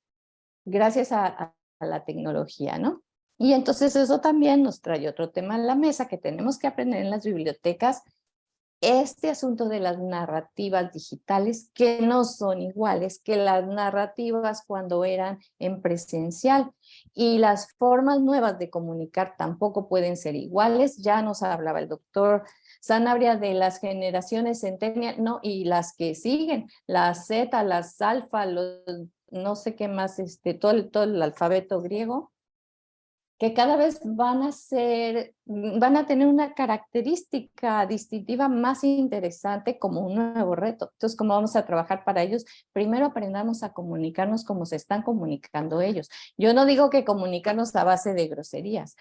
E: gracias a la tecnología, ¿no? Y entonces eso también nos trae otro tema a la mesa que tenemos que aprender en las bibliotecas, este asunto de las narrativas digitales que no son iguales que las narrativas cuando eran en presencial y las formas nuevas de comunicar tampoco pueden ser iguales. Ya nos hablaba el doctor Sanabria de las generaciones centennial, no, y las que siguen, las Z, las alfa, los no sé qué más, todo el alfabeto griego, que cada vez van a tener una característica distintiva más interesante como un nuevo reto. Entonces, ¿cómo vamos a trabajar para ellos? Primero aprendamos a comunicarnos como se están comunicando ellos. Yo no digo que comunicarnos a base de groserías,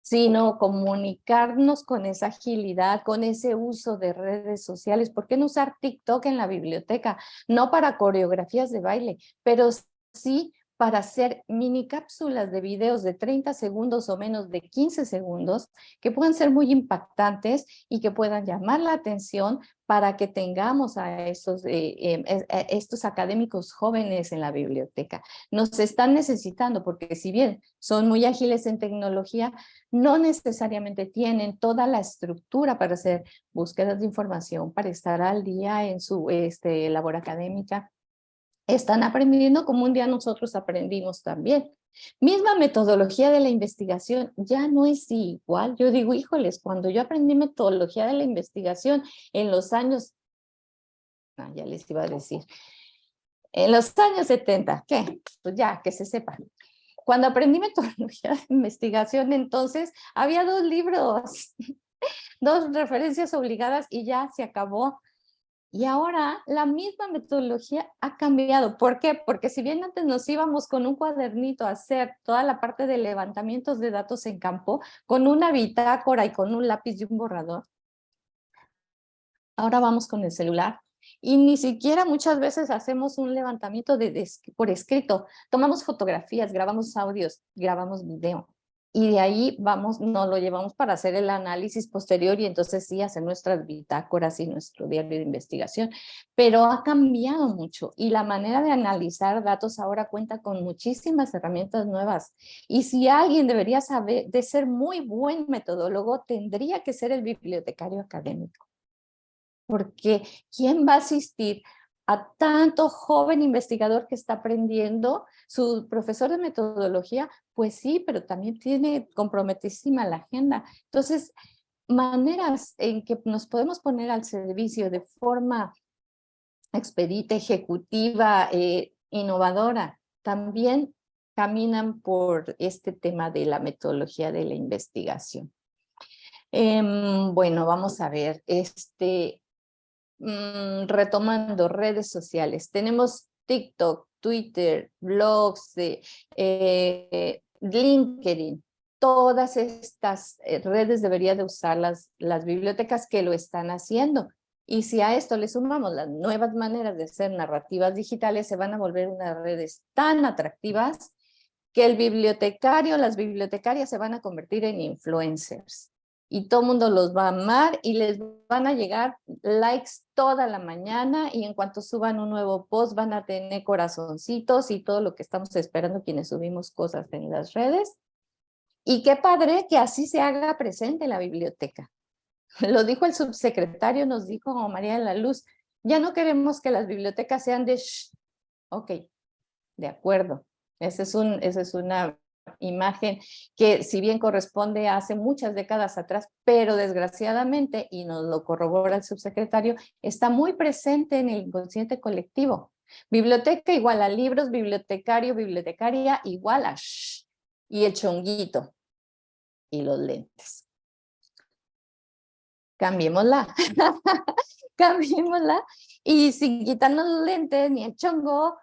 E: sino comunicarnos con esa agilidad, con ese uso de redes sociales. ¿Por qué no usar TikTok en la biblioteca? No para coreografías de baile, pero sí para hacer mini cápsulas de videos de 30 segundos o menos de 15 segundos que puedan ser muy impactantes y que puedan llamar la atención para que tengamos a estos académicos jóvenes en la biblioteca. Nos están necesitando porque si bien son muy ágiles en tecnología, no necesariamente tienen toda la estructura para hacer búsquedas de información, para estar al día en su labor académica. están aprendiendo como un día nosotros aprendimos también. Misma metodología de la investigación, ya no es igual. Yo digo, híjoles, cuando yo aprendí metodología de la investigación en los años, ya les iba a decir, en los años 70, ¿qué? Pues ya, que se sepa. Cuando aprendí metodología de investigación, entonces había 2 libros, 2 referencias obligadas y ya se acabó. Y ahora la misma metodología ha cambiado. ¿Por qué? Porque si bien antes nos íbamos con un cuadernito a hacer toda la parte de levantamientos de datos en campo, con una bitácora y con un lápiz y un borrador, ahora vamos con el celular. Y ni siquiera muchas veces hacemos un levantamiento por escrito. Tomamos fotografías, grabamos audios, grabamos video. Y de ahí vamos, nos lo llevamos para hacer el análisis posterior y entonces sí hacer nuestras bitácoras y nuestro diario de investigación. Pero ha cambiado mucho y la manera de analizar datos ahora cuenta con muchísimas herramientas nuevas. Y si alguien debería saber de ser muy buen metodólogo, tendría que ser el bibliotecario académico. Porque ¿quién va a asistir a tanto joven investigador que está aprendiendo? Su profesor de metodología, pues sí, pero también tiene comprometidísima la agenda. Entonces, maneras en que nos podemos poner al servicio de forma expedita, ejecutiva, innovadora, también caminan por este tema de la metodología de la investigación. Bueno, vamos a ver, retomando redes sociales, tenemos TikTok, Twitter, blogs, LinkedIn. Todas estas redes deberían de usar las bibliotecas que lo están haciendo. Y si a esto le sumamos las nuevas maneras de hacer narrativas digitales, se van a volver unas redes tan atractivas que el bibliotecario, las bibliotecarias se van a convertir en influencers. Y todo el mundo los va a amar y les van a llegar likes toda la mañana y en cuanto suban un nuevo post van a tener corazoncitos y todo lo que estamos esperando quienes subimos cosas en las redes. Y qué padre que así se haga presente la biblioteca. Lo dijo el subsecretario, nos dijo María de la Luz, ya no queremos que las bibliotecas sean de shh. Ok, de acuerdo. Esa es una imagen que si bien corresponde a hace muchas décadas atrás, pero desgraciadamente, y nos lo corrobora el subsecretario, está muy presente en el inconsciente colectivo. Biblioteca igual a libros, bibliotecario, bibliotecaria igual a shh, y el chonguito y los lentes. Cambiémosla, cambiémosla, y sin quitarnos los lentes ni el chongo,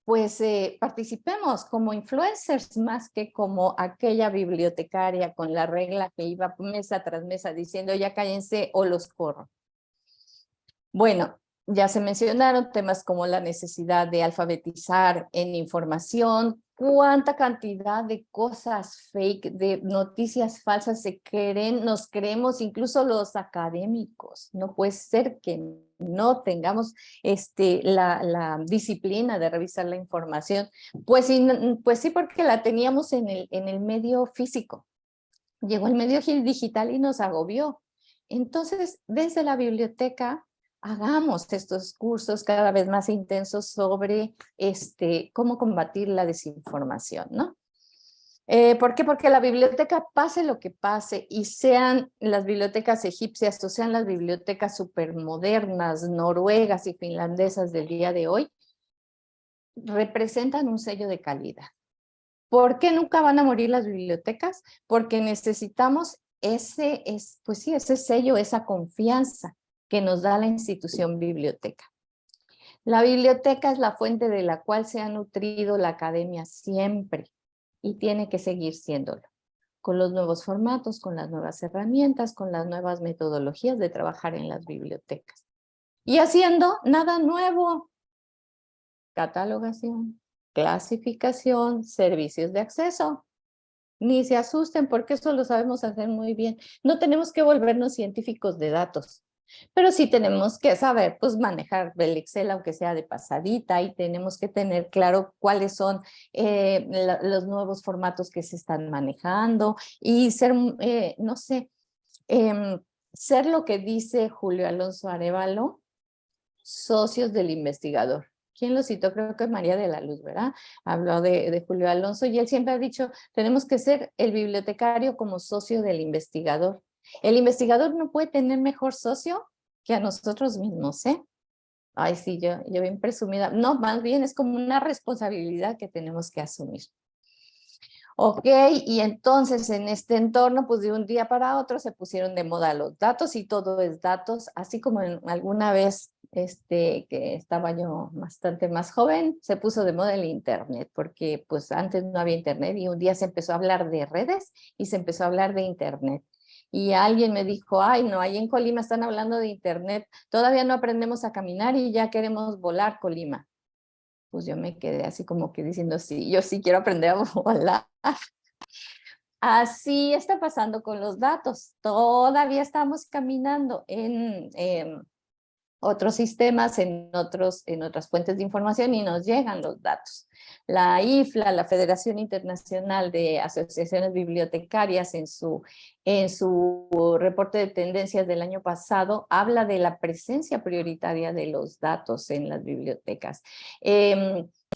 E: pues participemos como influencers más que como aquella bibliotecaria con la regla que iba mesa tras mesa diciendo ya cállense o los corro. Bueno, ya se mencionaron temas como la necesidad de alfabetizar en información, cuánta cantidad de cosas fake, de noticias falsas se creen, nos creemos incluso los académicos. No puede ser que no tengamos la disciplina de revisar la información. Pues sí, porque la teníamos en el medio físico. Llegó el medio digital y nos agobió. Entonces, desde la biblioteca, hagamos estos cursos cada vez más intensos sobre cómo combatir la desinformación, ¿no? ¿Por qué? Porque la biblioteca, pase lo que pase, y sean las bibliotecas egipcias o sean las bibliotecas supermodernas, noruegas y finlandesas del día de hoy, representan un sello de calidad. ¿Por qué nunca van a morir las bibliotecas? Porque necesitamos ese sello, esa confianza que nos da la institución biblioteca. La biblioteca es la fuente de la cual se ha nutrido la academia siempre y tiene que seguir siéndolo, con los nuevos formatos, con las nuevas herramientas, con las nuevas metodologías de trabajar en las bibliotecas. Y haciendo nada nuevo: catalogación, clasificación, servicios de acceso. Ni se asusten porque eso lo sabemos hacer muy bien. No tenemos que volvernos científicos de datos, pero sí tenemos que saber pues manejar el Excel aunque sea de pasadita, y tenemos que tener claro cuáles son los nuevos formatos que se están manejando y ser, no sé, ser lo que dice Julio Alonso Arévalo, socios del investigador. ¿Quién lo citó? Creo que María de la Luz, ¿verdad? Habló de Julio Alonso y él siempre ha dicho, tenemos que ser el bibliotecario como socio del investigador. El investigador no puede tener mejor socio que a nosotros mismos, ¿eh? Ay, sí, yo bien presumida. No, más bien es como una responsabilidad que tenemos que asumir. Ok, y entonces en este entorno, pues de un día para otro se pusieron de moda los datos y todo es datos, así como alguna vez que estaba yo bastante más joven, se puso de moda el internet, porque pues antes no había internet y un día se empezó a hablar de redes y se empezó a hablar de internet. Y alguien me dijo, ay no, ahí en Colima están hablando de internet, todavía no aprendemos a caminar y ya queremos volar Colima. Pues yo me quedé así como que diciendo, sí, yo sí quiero aprender a volar. Así está pasando con los datos. Todavía estamos caminando en otros sistemas, en otras fuentes de información y nos llegan los datos. La IFLA, la Federación Internacional de Asociaciones Bibliotecarias, en su reporte de tendencias del año pasado, habla de la presencia prioritaria de los datos en las bibliotecas.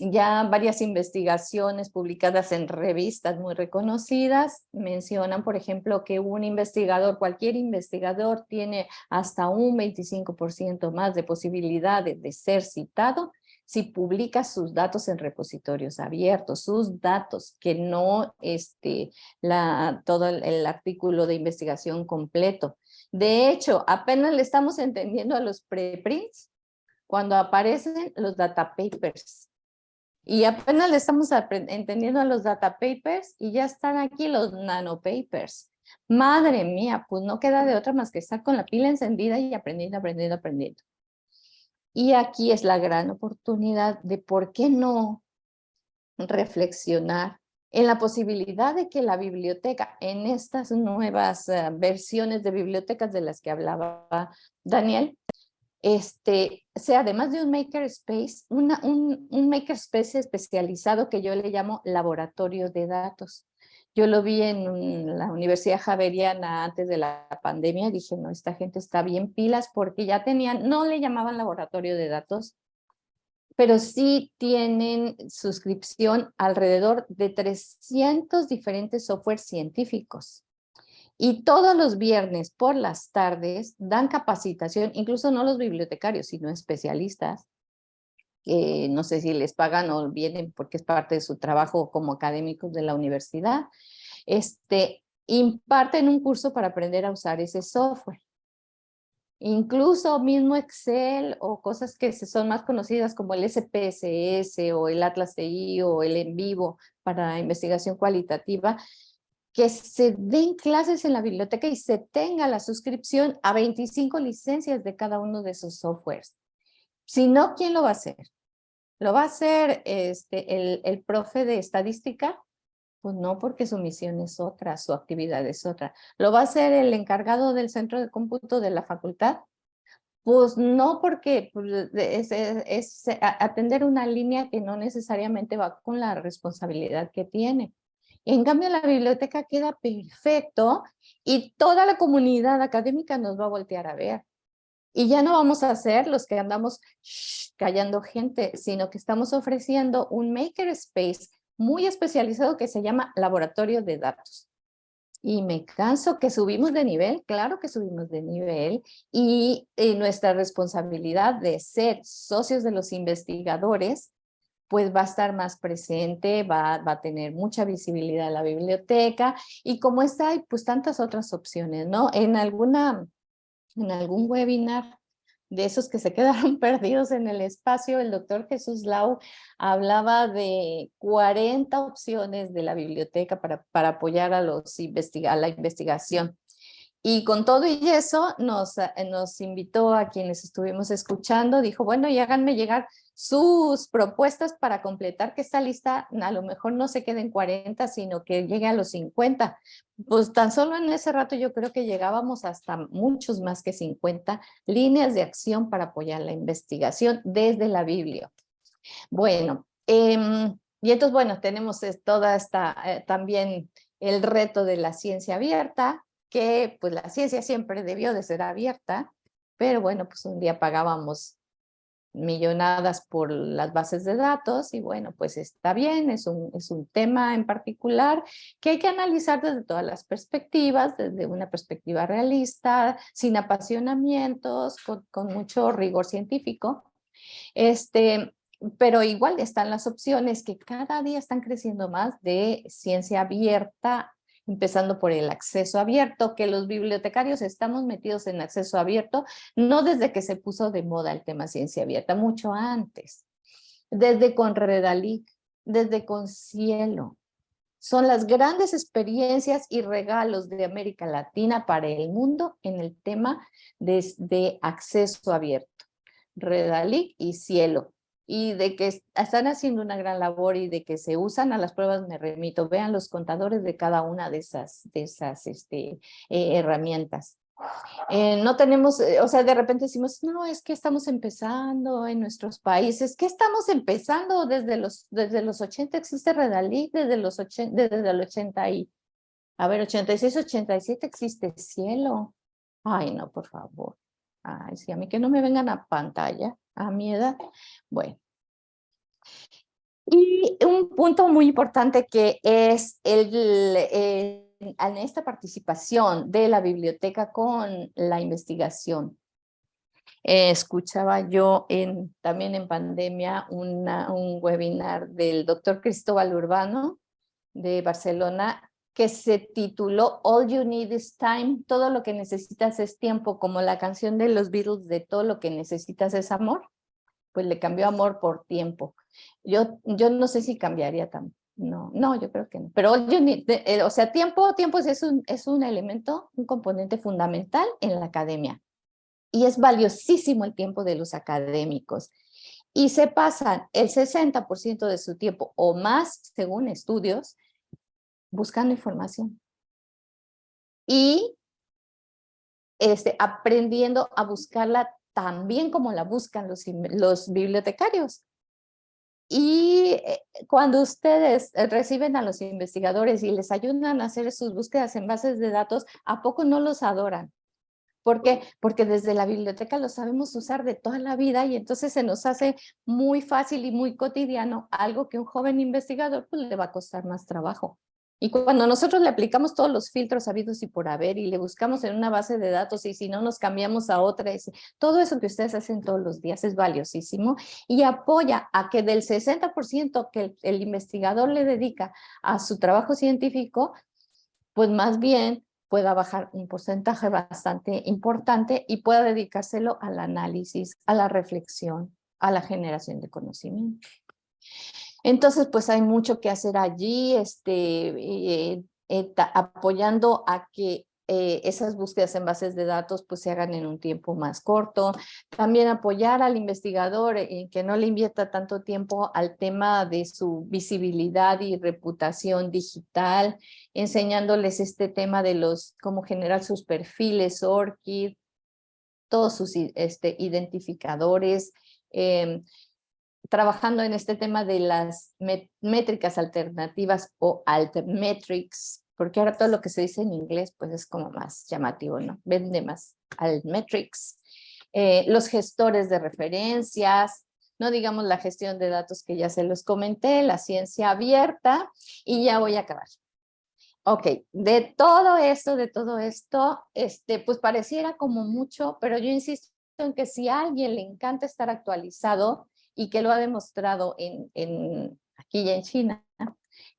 E: Ya varias investigaciones publicadas en revistas muy reconocidas mencionan, por ejemplo, que un investigador, cualquier investigador, tiene hasta un 25% más de posibilidades de ser citado si publica sus datos en repositorios abiertos, sus datos, que no todo el artículo de investigación completo. De hecho, apenas le estamos entendiendo a los preprints cuando aparecen los data papers. Y apenas le estamos entendiendo a los data papers y ya están aquí los nanopapers. Madre mía, pues no queda de otra más que estar con la pila encendida y aprendiendo. Y aquí es la gran oportunidad de por qué no reflexionar en la posibilidad de que la biblioteca, en estas nuevas versiones de bibliotecas de las que hablaba Daniel, sea además de un makerspace, un makerspace especializado que yo le llamo laboratorio de datos. Yo lo vi en la Universidad Javeriana antes de la pandemia y dije, no, esta gente está bien pilas porque ya tenían, no le llamaban laboratorio de datos, pero sí tienen suscripción alrededor de 300 diferentes softwares científicos. Y todos los viernes por las tardes dan capacitación, incluso no los bibliotecarios, sino especialistas, que no sé si les pagan o vienen porque es parte de su trabajo como académicos de la universidad, imparten un curso para aprender a usar ese software. Incluso mismo Excel o cosas que son más conocidas como el SPSS o el Atlas TI o el En Vivo para investigación cualitativa, que se den clases en la biblioteca y se tenga la suscripción a 25 licencias de cada uno de esos softwares. Si no, ¿quién lo va a hacer? ¿Lo va a hacer el profe de estadística? Pues no, porque su misión es otra, su actividad es otra. ¿Lo va a hacer el encargado del centro de cómputo de la facultad? Pues no, porque es atender una línea que no necesariamente va con la responsabilidad que tiene. En cambio, la biblioteca queda perfecto y toda la comunidad académica nos va a voltear a ver. Y ya no vamos a ser los que andamos callando gente, sino que estamos ofreciendo un makerspace muy especializado que se llama laboratorio de datos. Y me canso que subimos de nivel, claro que subimos de nivel, y nuestra responsabilidad de ser socios de los investigadores pues va a estar más presente, va a tener mucha visibilidad en la biblioteca y como está hay pues tantas otras opciones, ¿no? En algún webinar de esos que se quedaron perdidos en el espacio, el doctor Jesús Lau hablaba de 40 opciones de la biblioteca para apoyar a la investigación. Y con todo y eso nos invitó a quienes estuvimos escuchando, dijo, bueno, y háganme llegar sus propuestas para completar que esta lista a lo mejor no se quede en 40, sino que llegue a los 50. Pues tan solo en ese rato yo creo que llegábamos hasta muchos más que 50 líneas de acción para apoyar la investigación desde la Biblia. Bueno, y entonces, bueno, tenemos toda esta, también el reto de la ciencia abierta, que pues la ciencia siempre debió de ser abierta, pero bueno, pues un día pagábamos millonadas por las bases de datos y bueno, pues está bien, es un tema en particular que hay que analizar desde todas las perspectivas, desde una perspectiva realista, sin apasionamientos, con mucho rigor científico. Pero igual están las opciones que cada día están creciendo más de ciencia abierta, empezando por el acceso abierto, que los bibliotecarios estamos metidos en acceso abierto, no desde que se puso de moda el tema ciencia abierta, mucho antes, desde con Redalic, desde con Cielo. Son las grandes experiencias y regalos de América Latina para el mundo en el tema de acceso abierto. Redalic y Cielo. Y de que están haciendo una gran labor y de que se usan a las pruebas me remito. Vean los contadores de cada una de esas herramientas. No tenemos, o sea, de repente decimos, no, es que estamos empezando en nuestros países. ¿Qué estamos empezando? Desde los 80 existe Redalic, desde el 80 y, 86, 87 existe Cielo. Ay, no, por favor. Ay, sí, a mí que no me vengan a pantalla, a mi edad. Bueno. Y un punto muy importante que es en esta participación de la biblioteca con la investigación. Escuchaba yo también en pandemia un webinar del doctor Cristóbal Urbano de Barcelona que se tituló All You Need Is Time, todo lo que necesitas es tiempo, como la canción de los Beatles de todo lo que necesitas es amor, pues le cambió amor por tiempo. Yo no sé si cambiaría también, no, yo creo que no, pero all you need, o sea, tiempo es un elemento, un componente fundamental en la academia y es valiosísimo el tiempo de los académicos. Y se pasan el 60% de su tiempo o más, según estudios, buscando información y aprendiendo a buscarla también como la buscan los bibliotecarios. Y cuando ustedes reciben a los investigadores y les ayudan a hacer sus búsquedas en bases de datos, ¿a poco no los adoran? ¿Por qué? Porque desde la biblioteca lo sabemos usar de toda la vida y entonces se nos hace muy fácil y muy cotidiano, algo que un joven investigador pues, le va a costar más trabajo. Y cuando nosotros le aplicamos todos los filtros habidos y por haber y le buscamos en una base de datos y si no nos cambiamos a otra, todo eso que ustedes hacen todos los días es valiosísimo y apoya a que del 60% que el investigador le dedica a su trabajo científico, pues más bien pueda bajar un porcentaje bastante importante y pueda dedicárselo al análisis, a la reflexión, a la generación de conocimiento. Entonces, pues hay mucho que hacer allí, apoyando a que esas búsquedas en bases de datos pues se hagan en un tiempo más corto. También apoyar al investigador en que no le invierta tanto tiempo al tema de su visibilidad y reputación digital, enseñándoles este tema de cómo generar sus perfiles ORCID, todos sus identificadores, trabajando en este tema de las métricas alternativas o altmetrics, porque ahora todo lo que se dice en inglés pues es como más llamativo, ¿no? Vende más altmetrics, los gestores de referencias, no digamos la gestión de datos que ya se los comenté, la ciencia abierta y ya voy a acabar. Ok, de todo esto, pues pareciera como mucho, pero yo insisto en que si a alguien le encanta estar actualizado y que lo ha demostrado aquí y en China,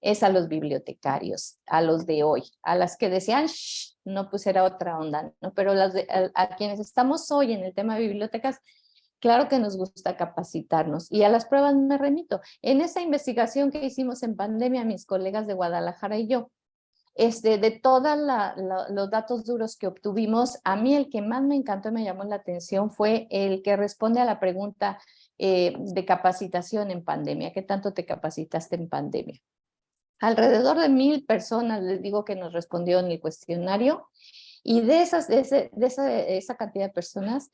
E: es a los bibliotecarios, a los de hoy, a las que decían, shh, no, pues era otra onda, ¿no? Pero a quienes estamos hoy en el tema de bibliotecas, claro que nos gusta capacitarnos y a las pruebas me remito. En esa investigación que hicimos en pandemia, mis colegas de Guadalajara y yo, de todos los datos duros que obtuvimos, a mí el que más me encantó y me llamó la atención fue el que responde a la pregunta de capacitación en pandemia. ¿Qué tanto te capacitaste en pandemia? Alrededor de 1000 personas, les digo, que nos respondieron el cuestionario y de esa cantidad de personas,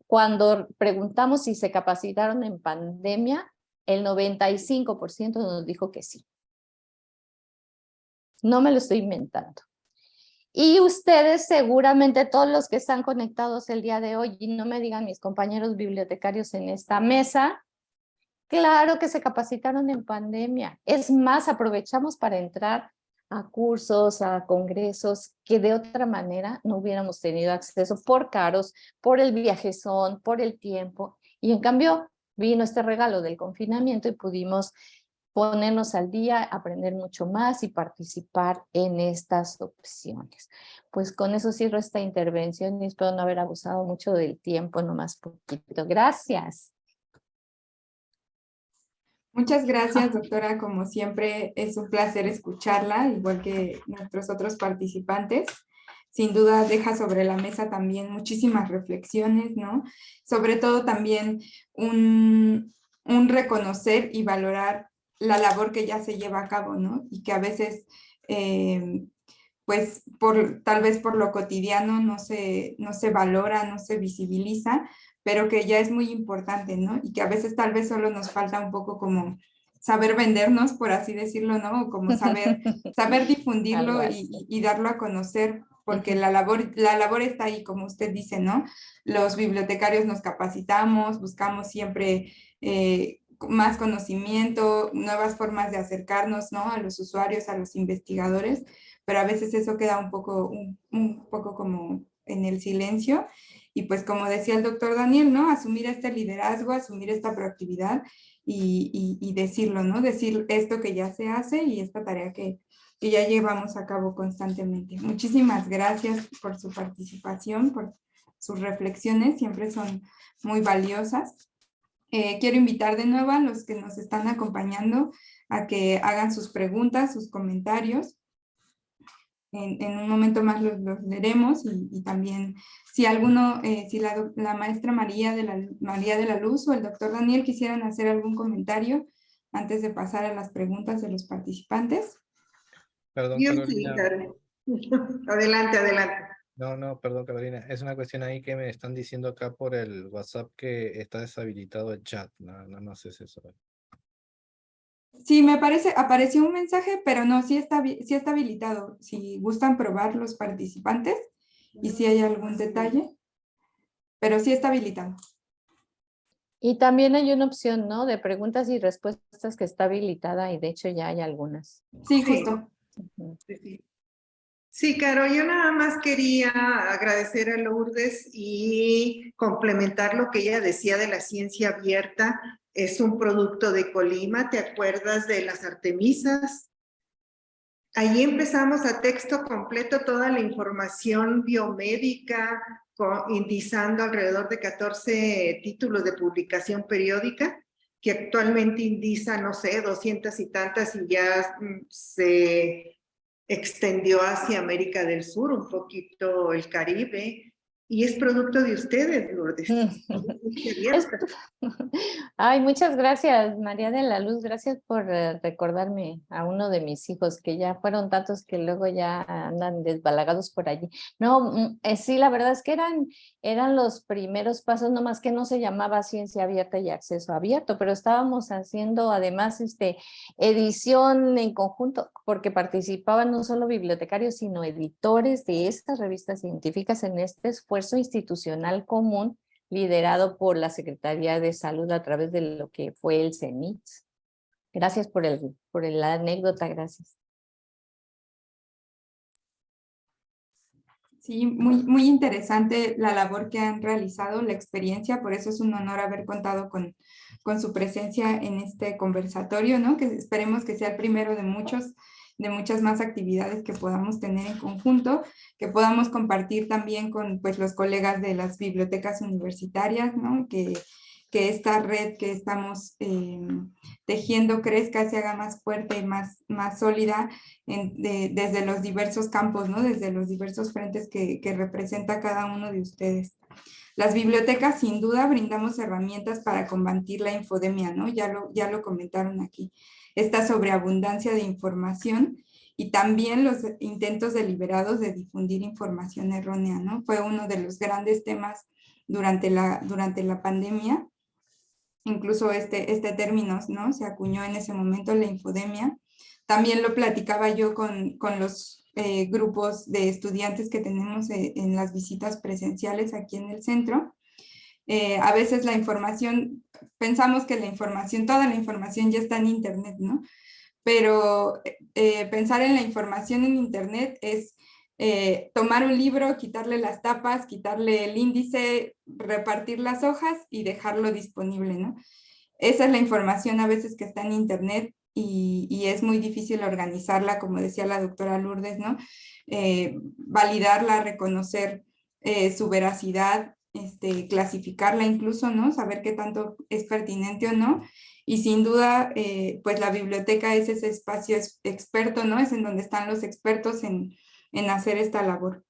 E: cuando preguntamos si se capacitaron en pandemia, el 95% nos dijo que sí. No me lo estoy inventando. Y ustedes seguramente, todos los que están conectados el día de hoy, y no me digan mis compañeros bibliotecarios en esta mesa, claro que se capacitaron en pandemia. Es más, aprovechamos para entrar a cursos, a congresos, que de otra manera no hubiéramos tenido acceso por caros, por el viajezón, por el tiempo. Y en cambio vino este regalo del confinamiento y pudimos ponernos al día, aprender mucho más y participar en estas opciones. Pues con eso cierro esta intervención y espero no haber abusado mucho del tiempo, nomás poquito. Gracias.
C: Muchas gracias, doctora. Como siempre, es un placer escucharla, igual que nuestros otros participantes. Sin duda deja sobre la mesa también muchísimas reflexiones, ¿no? Sobre todo también un reconocer y valorar la labor que ya se lleva a cabo, ¿no? Y que a veces, pues, tal vez por lo cotidiano no se valora, no se visibiliza, pero que ya es muy importante, ¿no? Y que a veces tal vez solo nos falta un poco como saber vendernos, por así decirlo, ¿no? O como saber difundirlo y darlo a conocer, porque la labor está ahí, como usted dice, ¿no? Los bibliotecarios nos capacitamos, buscamos siempre más conocimiento, nuevas formas de acercarnos, ¿no? A los usuarios, a los investigadores, pero a veces eso queda un poco como en el silencio. Y pues como decía el doctor Daniel, ¿no? Asumir este liderazgo, asumir esta proactividad y decirlo, ¿no? Decir esto que ya se hace y esta tarea que ya llevamos a cabo constantemente. Muchísimas gracias por su participación, por sus reflexiones, siempre son muy valiosas. Quiero invitar de nuevo a los que nos están acompañando a que hagan sus preguntas, sus comentarios. En un momento más los leeremos y también si alguno, si la maestra María de la Luz o el doctor Daniel quisieran hacer algún comentario antes de pasar a las preguntas de los participantes.
D: Perdón,
B: Yo sí,
D: Carolina.
B: Karen. Adelante, adelante.
D: No, perdón, Carolina. Es una cuestión ahí que me están diciendo acá por el WhatsApp que está deshabilitado el chat. Nada más es eso.
C: Sí, me parece, apareció un mensaje, pero no, sí está habilitado. Si gustan probar los participantes y si hay algún detalle, pero sí está habilitado.
E: Y también hay una opción, ¿no? De preguntas y respuestas que está habilitada y de hecho ya hay algunas.
C: Sí, justo.
B: Sí, Caro, yo nada más quería agradecer a Lourdes y complementar lo que ella decía de la ciencia abierta. Es un producto de Colima, ¿te acuerdas de las Artemisas? Allí empezamos a texto completo toda la información biomédica, indizando alrededor de 14 títulos de publicación periódica, que actualmente indiza, no sé, 200 y tantas y ya se extendió hacia América del Sur, un poquito el Caribe, y es producto de ustedes, Lourdes.
E: Ay, muchas gracias, María de la Luz, gracias por recordarme a uno de mis hijos, que ya fueron tantos que luego ya andan desbalagados por allí. No, sí, la verdad es que eran los primeros pasos, nomás que no se llamaba ciencia abierta y acceso abierto, pero estábamos haciendo además edición en conjunto, porque participaban no solo bibliotecarios, sino editores de estas revistas científicas en este esfuerzo institucional común liderado por la Secretaría de Salud a través de lo que fue el CENITS. Gracias por la anécdota, gracias.
C: Sí, muy interesante la labor que han realizado, la experiencia, por eso es un honor haber contado con su presencia en este conversatorio, ¿no? Que esperemos que sea el primero de muchas más actividades que podamos tener en conjunto, que podamos compartir también con pues, los colegas de las bibliotecas universitarias, ¿no? Que esta red que estamos tejiendo crezca, se haga más fuerte y más sólida desde los diversos campos, ¿no? Desde los diversos frentes que representa cada uno de ustedes. Las bibliotecas sin duda brindamos herramientas para combatir la infodemia, ¿no? Ya lo comentaron aquí. Esta sobreabundancia de información y también los intentos deliberados de difundir información errónea, ¿no? Fue uno de los grandes temas durante la pandemia. Incluso este término, ¿no? Se acuñó en ese momento, la infodemia. También lo platicaba yo con los grupos de estudiantes que tenemos en las visitas presenciales aquí en el centro. A veces la información, pensamos que toda la información ya está en internet, ¿no? Pero pensar en la información en internet es tomar un libro, quitarle las tapas, quitarle el índice, repartir las hojas y dejarlo disponible, ¿no? Esa es la información a veces que está en internet y es muy difícil organizarla, como decía la doctora Lourdes, ¿no? Validarla, reconocer su veracidad, clasificarla incluso, ¿no? Saber qué tanto es pertinente o no. Y sin duda, pues la biblioteca es ese espacio experto, ¿no? Es en donde están los expertos en hacer esta labor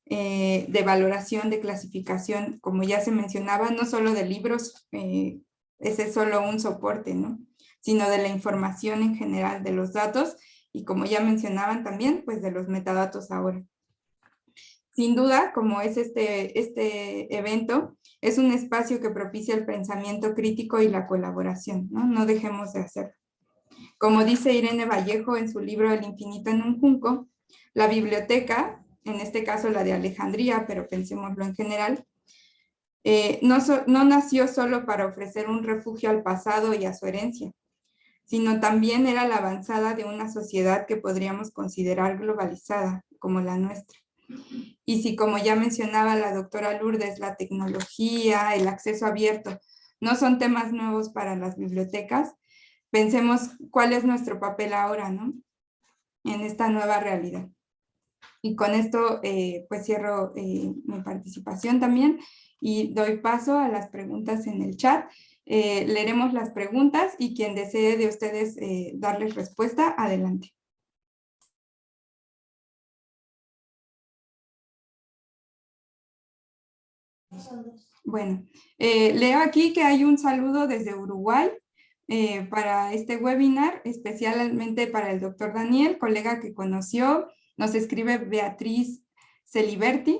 C: de valoración, de clasificación, como ya se mencionaba, no solo de libros, ese es solo un soporte, ¿no? Sino de la información en general, de los datos, y como ya mencionaban también, pues de los metadatos ahora. Sin duda, como es este evento, es un espacio que propicia el pensamiento crítico y la colaboración, ¿no? No dejemos de hacerlo. Como dice Irene Vallejo en su libro El infinito en un junco, la biblioteca, en este caso la de Alejandría, pero pensémoslo en general, no nació solo para ofrecer un refugio al pasado y a su herencia, sino también era la avanzada de una sociedad que podríamos considerar globalizada, como la nuestra. Y si, como ya mencionaba la doctora Lourdes, la tecnología, el acceso abierto, no son temas nuevos para las bibliotecas, pensemos cuál es nuestro papel ahora, ¿no? En esta nueva realidad. Y con esto, pues cierro mi participación también y doy paso a las preguntas en el chat. Leeremos las preguntas y quien desee de ustedes darles respuesta, adelante. Bueno, leo aquí que hay un saludo desde Uruguay para este webinar, especialmente para el doctor Daniel, colega que conoció. Nos escribe Beatriz Celiberti.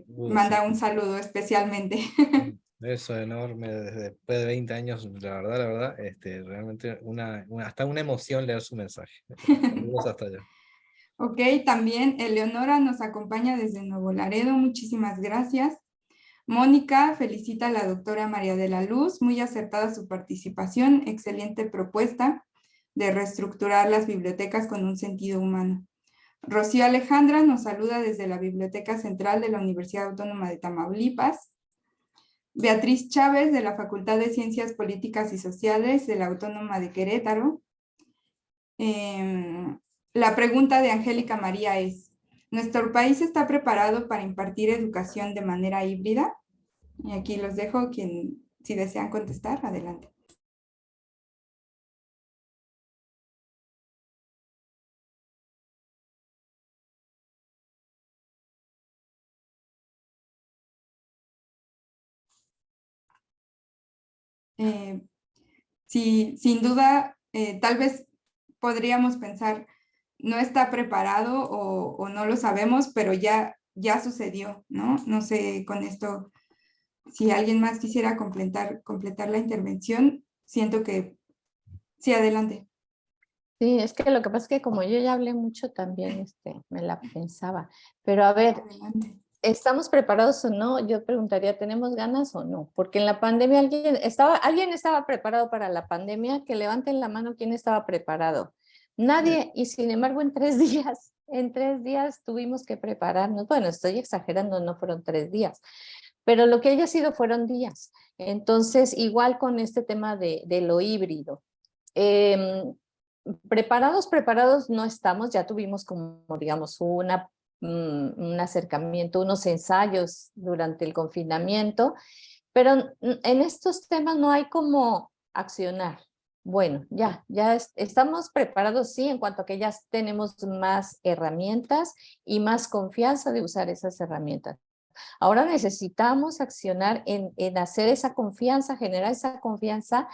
C: Manda un saludo especialmente.
D: Eso enorme, después de 20 años, la verdad, realmente hasta una emoción leer su mensaje. Saludos hasta allá.
C: Ok, también Eleonora nos acompaña desde Nuevo Laredo, muchísimas gracias. Mónica felicita a la doctora María de la Luz, muy acertada su participación, excelente propuesta de reestructurar las bibliotecas con un sentido humano. Rocío Alejandra nos saluda desde la Biblioteca Central de la Universidad Autónoma de Tamaulipas. Beatriz Chávez de la Facultad de Ciencias Políticas y Sociales de la Autónoma de Querétaro. La pregunta de Angélica María es, ¿nuestro país está preparado para impartir educación de manera híbrida? Y aquí los dejo, si desean contestar, adelante. Sí, sin duda, tal vez podríamos pensar, no está preparado o no lo sabemos, pero ya sucedió, ¿no? No sé con esto, si alguien más quisiera completar la intervención, siento que sí, adelante.
E: Sí, es que lo que pasa es que como yo ya hablé mucho también, me la pensaba, pero a ver,
C: Adelante.
E: ¿estamos preparados o no? Yo preguntaría, ¿tenemos ganas o no? Porque en la pandemia alguien estaba preparado para la pandemia, que levanten la mano quién estaba preparado. Nadie, y sin embargo en 3 días tuvimos que prepararnos. Bueno, estoy exagerando, no fueron 3 días, pero lo que haya sido fueron días. Entonces, igual con este tema de lo híbrido. Preparados no estamos, ya tuvimos como, digamos, un acercamiento, unos ensayos durante el confinamiento, pero en estos temas no hay como accionar. Bueno, ya estamos preparados, sí, en cuanto a que ya tenemos más herramientas y más confianza de usar esas herramientas. Ahora necesitamos accionar en hacer esa confianza, generar esa confianza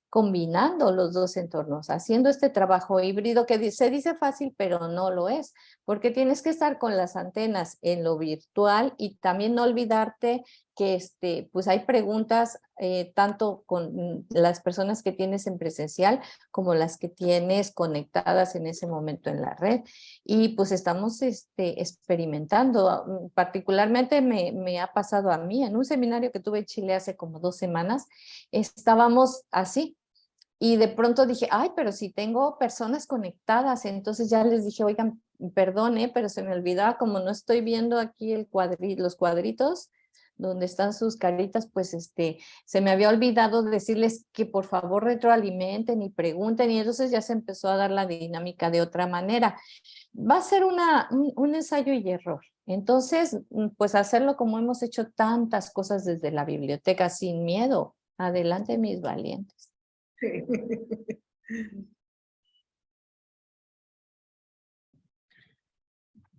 E: combinando los dos entornos, haciendo este trabajo híbrido que se dice fácil, pero no lo es, porque tienes que estar con las antenas en lo virtual y también no olvidarte que pues hay preguntas tanto con las personas que tienes en presencial como las que tienes conectadas en ese momento en la red. Y pues estamos experimentando. Particularmente me ha pasado a mí en un seminario que tuve en Chile hace como 2 semanas, estábamos así. Y de pronto dije, ay, pero si tengo personas conectadas, entonces ya les dije, oigan, perdone, pero se me olvidaba, como no estoy viendo aquí los cuadritos donde están sus caritas, pues se me había olvidado decirles que por favor retroalimenten y pregunten, y entonces ya se empezó a dar la dinámica de otra manera. Va a ser un ensayo y error. Entonces, pues hacerlo como hemos hecho tantas cosas desde la biblioteca, sin miedo. Adelante, mis valientes.
B: Sí.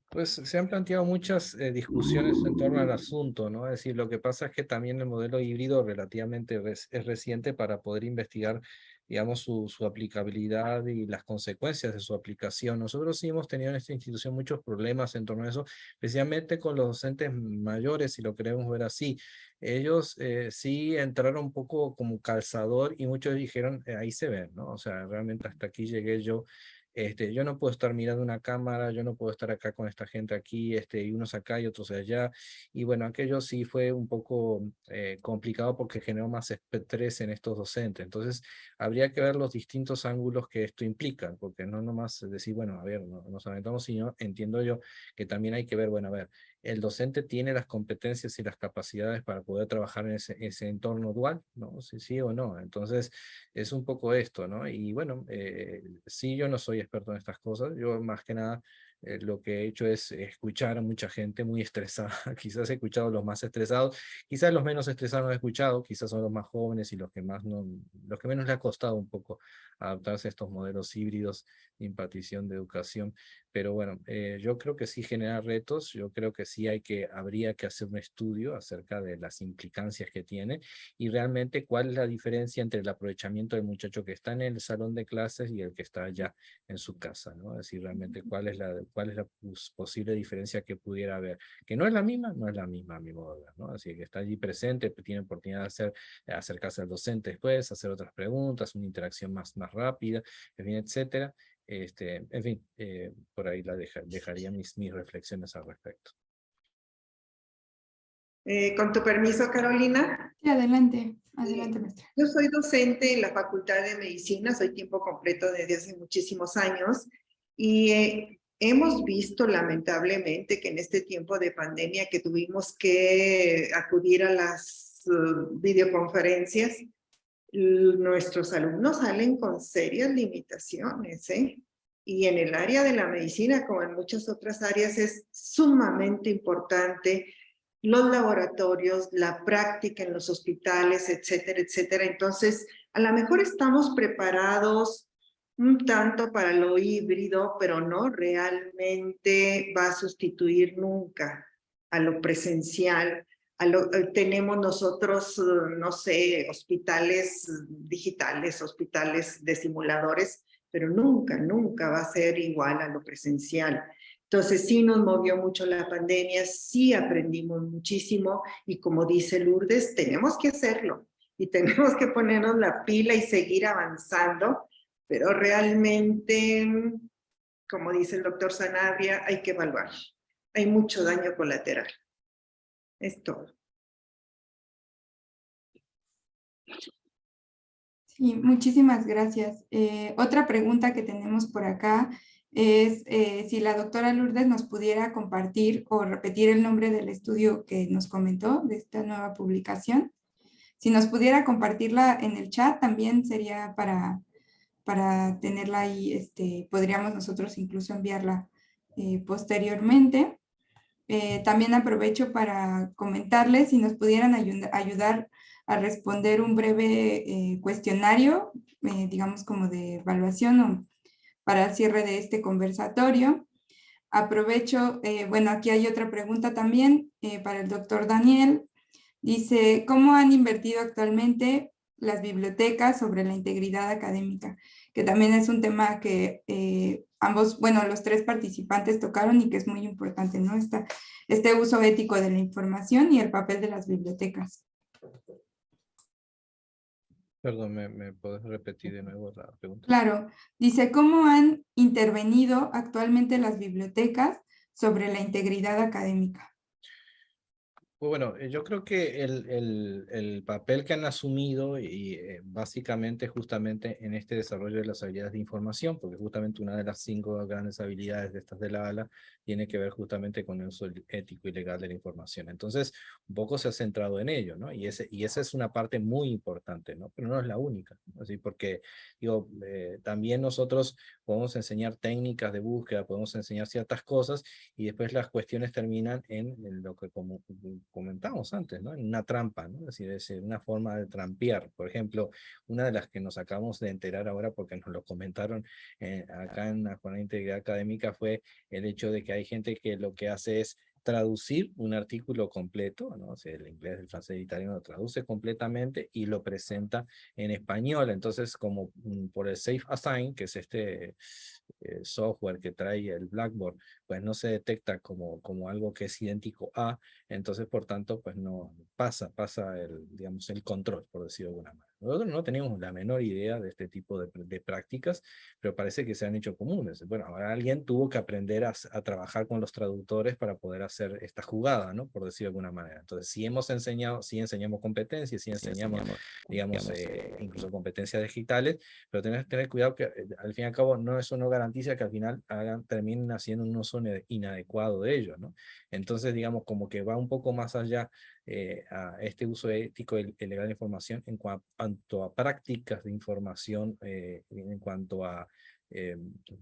D: Pues se han planteado muchas discusiones en torno al asunto, ¿no? Es decir, lo que pasa es que también el modelo híbrido relativamente es reciente para poder investigar, digamos, su aplicabilidad y las consecuencias de su aplicación. Nosotros sí hemos tenido en esta institución muchos problemas en torno a eso, especialmente con los docentes mayores, si lo queremos ver así. Ellos sí entraron un poco como calzador y muchos dijeron, ahí se ven, ¿no? O sea, realmente hasta aquí llegué yo. Yo no puedo estar mirando una cámara, yo no puedo estar acá con esta gente aquí, y unos acá y otros allá. Y bueno, aquello sí fue un poco complicado porque generó más estrés en estos docentes. Entonces, habría que ver los distintos ángulos que esto implica, porque no nomás decir, bueno, a ver, no, nos aventamos, sino entiendo yo que también hay que ver, bueno, a ver, el docente tiene las competencias y las capacidades para poder trabajar en ese entorno dual, ¿no? Sí, sí o no. Entonces, es un poco esto, ¿no? Y bueno, sí, yo no soy experto en estas cosas, yo más que nada lo que he hecho es escuchar a mucha gente muy estresada, quizás he escuchado a los más estresados, quizás los menos estresados no he escuchado, quizás son los más jóvenes y los que más no, los que menos le ha costado un poco adaptarse a estos modelos híbridos de impartición de educación, pero bueno, yo creo que sí genera retos, yo creo que sí habría que hacer un estudio acerca de las implicancias que tiene y realmente cuál es la diferencia entre el aprovechamiento del muchacho que está en el salón de clases y el que está allá en su casa, ¿no? Es decir, realmente cuál es la posible diferencia que pudiera haber, que no es la misma, no es la misma a mi modo de ver, ¿no? Así que está allí presente, tiene oportunidad de acercarse al docente después, hacer otras preguntas, una interacción más rápida, en fin, etcétera. En fin, por ahí dejaría mis reflexiones al respecto.
B: Con tu permiso, Carolina.
C: Sí, adelante, adelante, maestra.
B: Yo soy docente en la Facultad de Medicina, soy tiempo completo desde hace muchísimos años y hemos visto lamentablemente que en este tiempo de pandemia que tuvimos que acudir a las videoconferencias, nuestros alumnos salen con serias limitaciones, ¿eh? Y en el área de la medicina, como en muchas otras áreas, es sumamente importante los laboratorios, la práctica en los hospitales, etcétera, etcétera. Entonces, a lo mejor estamos preparados un tanto para lo híbrido, pero no realmente va a sustituir nunca a lo presencial. Tenemos nosotros, no sé, hospitales digitales, hospitales de simuladores, pero nunca, nunca va a ser igual a lo presencial. Entonces sí nos movió mucho la pandemia, sí aprendimos muchísimo y como dice Lourdes, tenemos que hacerlo y tenemos que ponernos la pila y seguir avanzando, pero realmente, como dice el doctor Sanabria, hay que evaluar. Hay mucho daño colateral. Es todo.
C: Sí, muchísimas gracias. Otra pregunta que tenemos por acá es si la doctora Lourdes nos pudiera compartir o repetir el nombre del estudio que nos comentó de esta nueva publicación. Si nos pudiera compartirla en el chat también sería para tenerla ahí, podríamos nosotros incluso enviarla posteriormente. También aprovecho para comentarles si nos pudieran ayudar a responder un breve cuestionario, digamos como de evaluación o para el cierre de este conversatorio. Aprovecho, bueno, aquí hay otra pregunta también para el doctor Daniel. Dice, ¿cómo han invertido actualmente las bibliotecas sobre la integridad académica? Que también es un tema que ambos, bueno, los tres participantes tocaron y que es muy importante, ¿no? Este uso ético de la información y el papel de las bibliotecas.
D: Perdón, ¿me puedes repetir de nuevo la pregunta?
C: Claro, dice, ¿cómo han intervenido actualmente las bibliotecas sobre la integridad académica?
D: Pues bueno, yo creo que el papel que han asumido y básicamente justamente en este desarrollo de las habilidades de información, porque justamente una de las 5 grandes habilidades de estas de la ALA tiene que ver justamente con el uso ético y legal de la información. Entonces, un poco se ha centrado en ello, ¿no? Y esa es una parte muy importante, ¿no? Pero no es la única, ¿no? Así porque, digo, también nosotros podemos enseñar técnicas de búsqueda, podemos enseñar ciertas cosas y después las cuestiones terminan en lo que comentamos antes, ¿no? En una trampa, ¿no? Es decir, es una forma de trampear. Por ejemplo, una de las que nos acabamos de enterar ahora porque nos lo comentaron acá en la Jornada de Integridad Académica fue el hecho de que hay gente que lo que hace es traducir un artículo completo, ¿no? O sea, el inglés, el francés, el italiano lo traduce completamente y lo presenta en español. Entonces, como por el Safe Assign, que es este software que trae el Blackboard, pues no se detecta como algo que es idéntico a, entonces por tanto pues no pasa digamos, el control, por decirlo de alguna manera. Nosotros no teníamos la menor idea de este tipo de prácticas, pero parece que se han hecho comunes. Bueno, ahora alguien tuvo que aprender a trabajar con los traductores para poder hacer esta jugada, ¿no? Por decirlo de alguna manera. Entonces, sí hemos enseñado, sí enseñamos competencias, sí enseñamos, digamos, incluso competencias digitales, pero tenés que tener cuidado que al fin y al cabo eso no garantiza que al final terminen haciendo un uso inadecuado de ello, ¿no? Entonces, digamos, como que va un poco más allá a este uso ético y legal de información en cuanto a prácticas de información, en cuanto a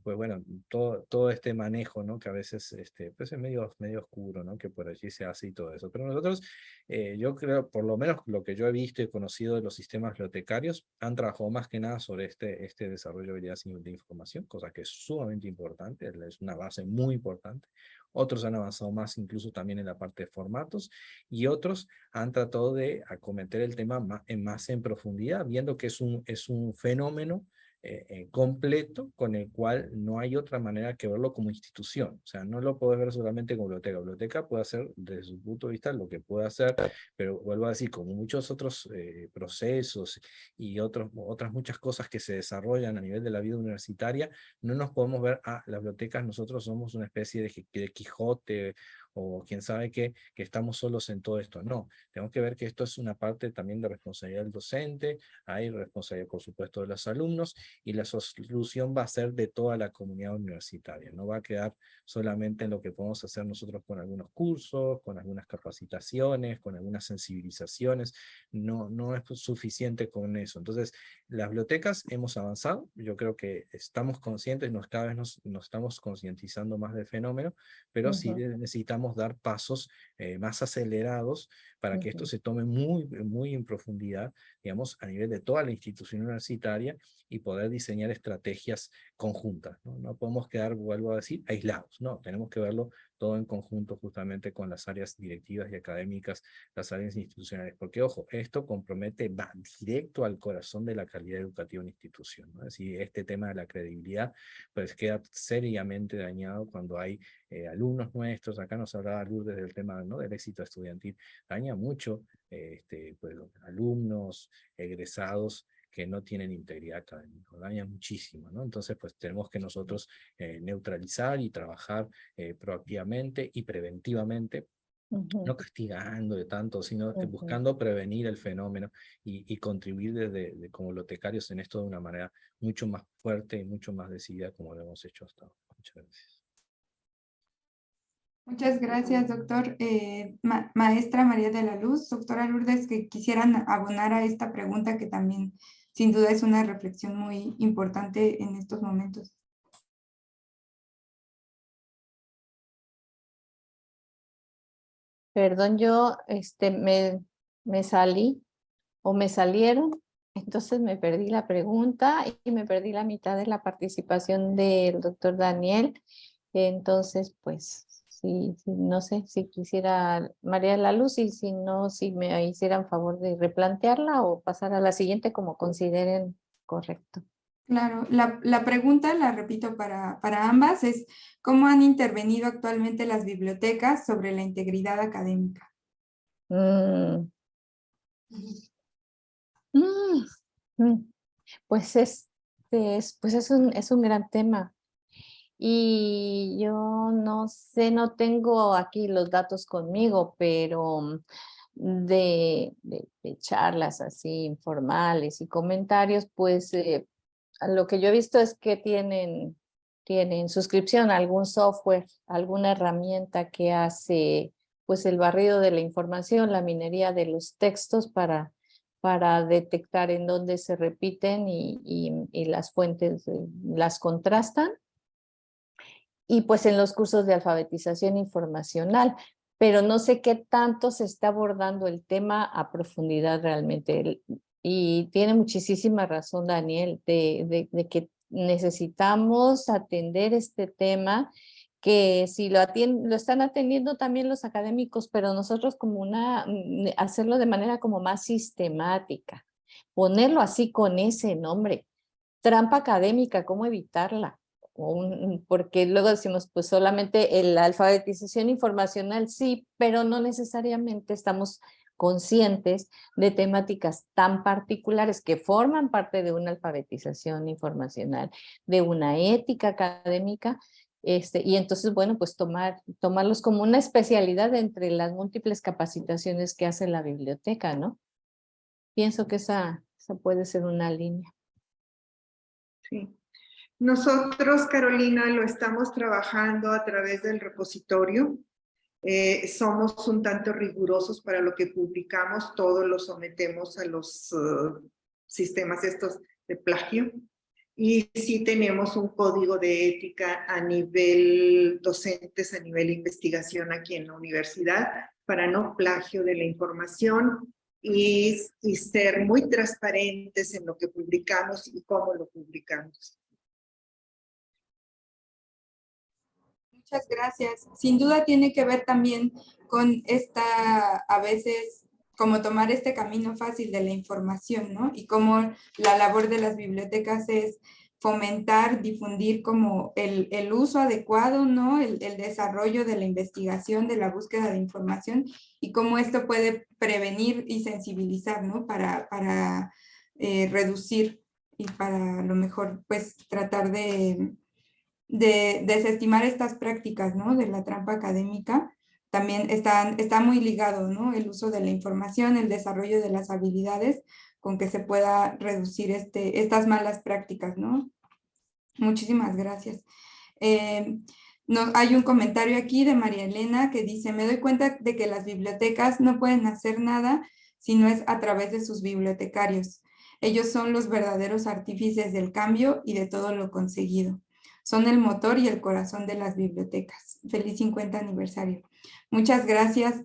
D: pues bueno, todo este manejo, ¿no? Que a veces pues es medio oscuro, ¿no? Que por allí se hace y todo eso. Pero nosotros, yo creo, por lo menos lo que yo he visto y conocido de los sistemas bibliotecarios, han trabajado más que nada sobre este desarrollo de habilidades de información, cosa que es sumamente importante, es una base muy importante. Otros han avanzado más incluso también en la parte de formatos y otros han tratado de acometer el tema más en profundidad, viendo que es un fenómeno completo con el cual no hay otra manera que verlo como institución. O sea, no lo puedes ver solamente como biblioteca. Biblioteca puede hacer desde su punto de vista lo que puede hacer, pero vuelvo a decir, como muchos otros procesos y otras muchas cosas que se desarrollan a nivel de la vida universitaria, no nos podemos ver, las bibliotecas nosotros somos una especie de Quijote o quién sabe qué, que estamos solos en todo esto. No, tenemos que ver que esto es una parte también de responsabilidad del docente, hay responsabilidad por supuesto de los alumnos y la solución va a ser de toda la comunidad universitaria, no va a quedar solamente en lo que podemos hacer nosotros con algunos cursos, con algunas capacitaciones, con algunas sensibilizaciones, no es suficiente con eso. Entonces, las bibliotecas hemos avanzado, yo creo que estamos conscientes, cada vez nos estamos concientizando más del fenómeno, pero sí necesitamos dar pasos más acelerados para que esto se tome muy en profundidad, digamos, a nivel de toda la institución universitaria y poder diseñar estrategias conjuntas, ¿no? No podemos quedar, vuelvo a decir, aislados, no, tenemos que verlo todo en conjunto justamente con las áreas directivas y académicas, las áreas institucionales, porque ojo, esto va directo al corazón de la calidad educativa en la institución, ¿no? Es decir, este tema de la credibilidad pues queda seriamente dañado cuando hay alumnos nuestros, acá nos hablaba Lourdes del tema, ¿no? Del éxito estudiantil, daña mucho pues, alumnos, egresados que no tienen integridad académica, daña muchísimo, ¿no? Entonces, pues tenemos que nosotros neutralizar y trabajar proactivamente y preventivamente, no castigando de tanto, sino buscando prevenir el fenómeno y contribuir como bibliotecarios en esto de una manera mucho más fuerte y mucho más decidida como lo hemos hecho hasta ahora. Muchas gracias.
C: Muchas gracias, doctor. Maestra María de la Luz, doctora Lourdes, que quisieran abonar a esta pregunta que también sin duda es una reflexión muy importante en estos momentos.
E: Perdón, yo me salí o me salieron, entonces me perdí la pregunta y me perdí la mitad de la participación del doctor Daniel. Entonces, pues, sí, no sé si quisiera María de la Luz y si no, si me hicieran favor de replantearla o pasar a la siguiente como consideren correcto.
C: Claro, la pregunta, la repito para ambas, es ¿cómo han intervenido actualmente las bibliotecas sobre la integridad académica?
E: Mm. Mm. Pues es un gran tema. Y yo no sé, no tengo aquí los datos conmigo, pero de charlas así informales y comentarios, pues lo que yo he visto es que tienen suscripción a algún software, alguna herramienta que hace pues el barrido de la información, la minería de los textos para detectar en dónde se repiten y las fuentes las contrastan. Y pues en los cursos de alfabetización informacional, pero no sé qué tanto se está abordando el tema a profundidad realmente. Y tiene muchísima razón Daniel de que necesitamos atender este tema, que si lo están atendiendo también los académicos, pero nosotros como hacerlo de manera como más sistemática, ponerlo así con ese nombre, trampa académica, ¿cómo evitarla? Porque luego decimos, pues solamente la alfabetización informacional sí, pero no necesariamente estamos conscientes de temáticas tan particulares que forman parte de una alfabetización informacional, de una ética académica, y entonces, bueno, pues tomarlos como una especialidad entre las múltiples capacitaciones que hace la biblioteca, ¿no? Pienso que esa puede ser una línea.
B: Sí. Nosotros, Carolina, lo estamos trabajando a través del repositorio. Somos un tanto rigurosos para lo que publicamos, todo lo sometemos a los sistemas estos de plagio. Y sí tenemos un código de ética a nivel docentes, a nivel investigación aquí en la universidad, para no plagio de la información y ser muy transparentes en lo que publicamos y cómo lo publicamos.
C: Muchas gracias. Sin duda tiene que ver también con a veces, como tomar este camino fácil de la información, ¿no? Y cómo la labor de las bibliotecas es fomentar, difundir como el uso adecuado, ¿no? El desarrollo de la investigación, de la búsqueda de información y cómo esto puede prevenir y sensibilizar, ¿no? Para reducir y para lo mejor, pues, tratar de desestimar estas prácticas, ¿no? De la trampa académica, también está muy ligado, ¿no? El uso de la información, el desarrollo de las habilidades con que se pueda reducir estas malas prácticas, ¿no? Muchísimas gracias. Hay un comentario aquí de María Elena que dice, me doy cuenta de que las bibliotecas no pueden hacer nada si no es a través de sus bibliotecarios. Ellos son los verdaderos artífices del cambio y de todo lo conseguido. Son el motor y el corazón de las bibliotecas. Feliz 50 aniversario. Muchas gracias.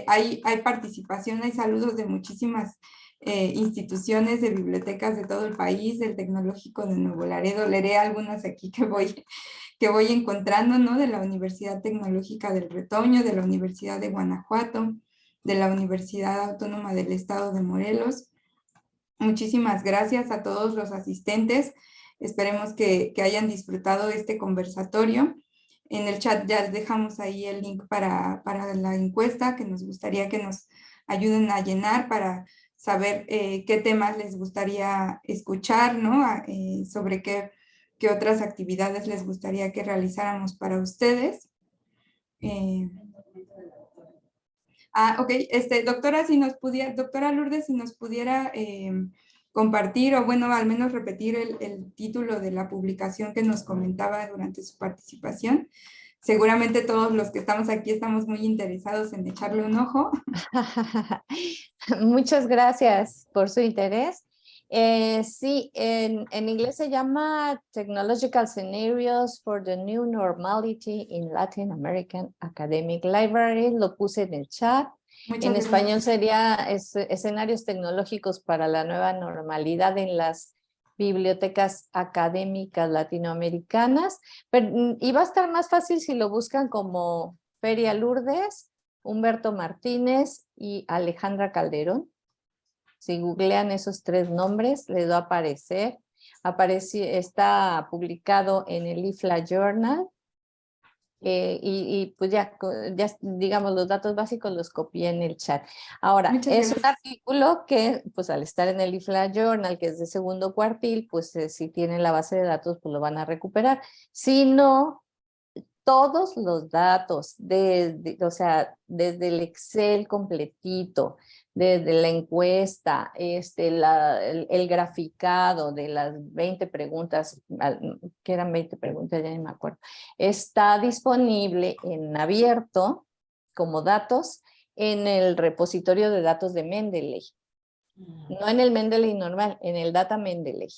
C: Hay participación, hay saludos de muchísimas instituciones de bibliotecas de todo el país, del Tecnológico de Nuevo Laredo. Leeré algunas aquí que voy encontrando, ¿no? De la Universidad Tecnológica del Retoño, de la Universidad de Guanajuato, de la Universidad Autónoma del Estado de Morelos. Muchísimas gracias a todos los asistentes. Esperemos que hayan disfrutado este conversatorio. En el chat ya dejamos ahí el link para la encuesta que nos gustaría que nos ayuden a llenar para saber qué temas les gustaría escuchar, ¿no? Sobre qué otras actividades les gustaría que realizáramos para ustedes. Ok, doctora, doctora Lourdes, si nos pudiera compartir o bueno, al menos repetir el título de la publicación que nos comentaba durante su participación. Seguramente todos los que estamos aquí estamos muy interesados en echarle un ojo.
E: Muchas gracias por su interés. Sí, en inglés se llama Technological Scenarios for the New Normality in Latin American Academic Library. Lo puse en el chat. En español sería escenarios tecnológicos para la nueva normalidad en las bibliotecas académicas latinoamericanas. Y va a estar más fácil si lo buscan como Feria Lourdes, Humberto Martínez y Alejandra Calderón. Si googlean esos tres nombres, les va a aparecer. Está publicado en el IFLA Journal. Y pues ya, digamos, los datos básicos los copié en el chat. Ahora,
C: Muchas
E: es un
C: gracias.
E: artículo que, pues al estar en el IFLA Journal, que es de segundo cuartil, pues si tienen la base de datos, pues lo van a recuperar. Si no, todos los datos, o sea, desde el Excel completito, desde la encuesta, el graficado de las 20 preguntas, que eran 20 preguntas, ya ni me acuerdo, está disponible en abierto como datos en el repositorio de datos de Mendeley. No en el Mendeley normal, en el Data Mendeley.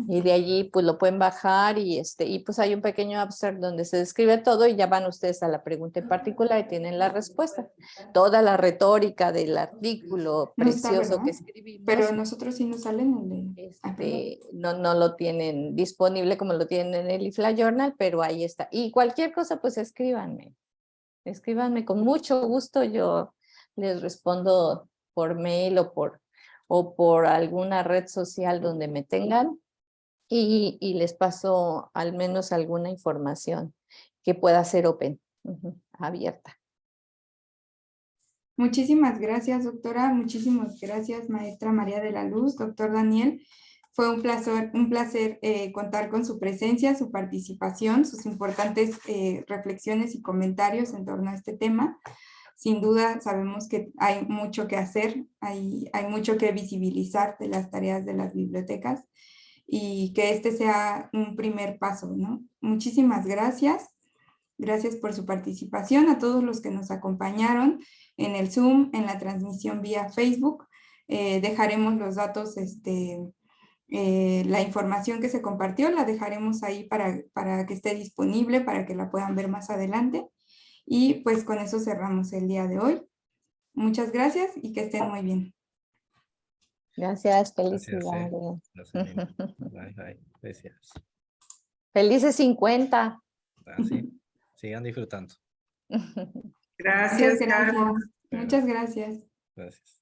E: Y de allí pues lo pueden bajar y pues hay un pequeño abstract donde se describe todo y ya van ustedes a la pregunta en particular y tienen la respuesta. Toda la retórica del artículo
C: No está,
E: precioso
C: ¿verdad?
E: que escribimos,
C: Pero nosotros sí nos salen el de...
E: no lo tienen disponible como lo tienen en el IFLA Journal, pero ahí está. Y cualquier cosa pues escríbanme con mucho gusto, yo les respondo por mail o por alguna red social donde me tengan. Y les paso al menos alguna información que pueda ser open, abierta.
C: Muchísimas gracias, doctora. Muchísimas gracias, maestra María de la Luz, doctor Daniel. Fue un placer contar con su presencia, su participación, sus importantes reflexiones y comentarios en torno a este tema. Sin duda, sabemos que hay mucho que hacer, hay mucho que visibilizar de las tareas de las bibliotecas y que este sea un primer paso, ¿no? Muchísimas gracias. Gracias por su participación, a todos los que nos acompañaron en el Zoom, en la transmisión vía Facebook. Dejaremos los datos, la información que se compartió, la dejaremos ahí para que esté disponible, para que la puedan ver más adelante. Y pues con eso cerramos el día de hoy. Muchas gracias y que estén muy bien.
E: Gracias,
D: Gracias,
E: felicidades.
D: Gracias. Bye, bye. Gracias.
E: Felices 50.
D: Así, sigan disfrutando.
B: Gracias,
C: Muchas gracias.
B: Carlos.
C: Muchas gracias.
D: Gracias.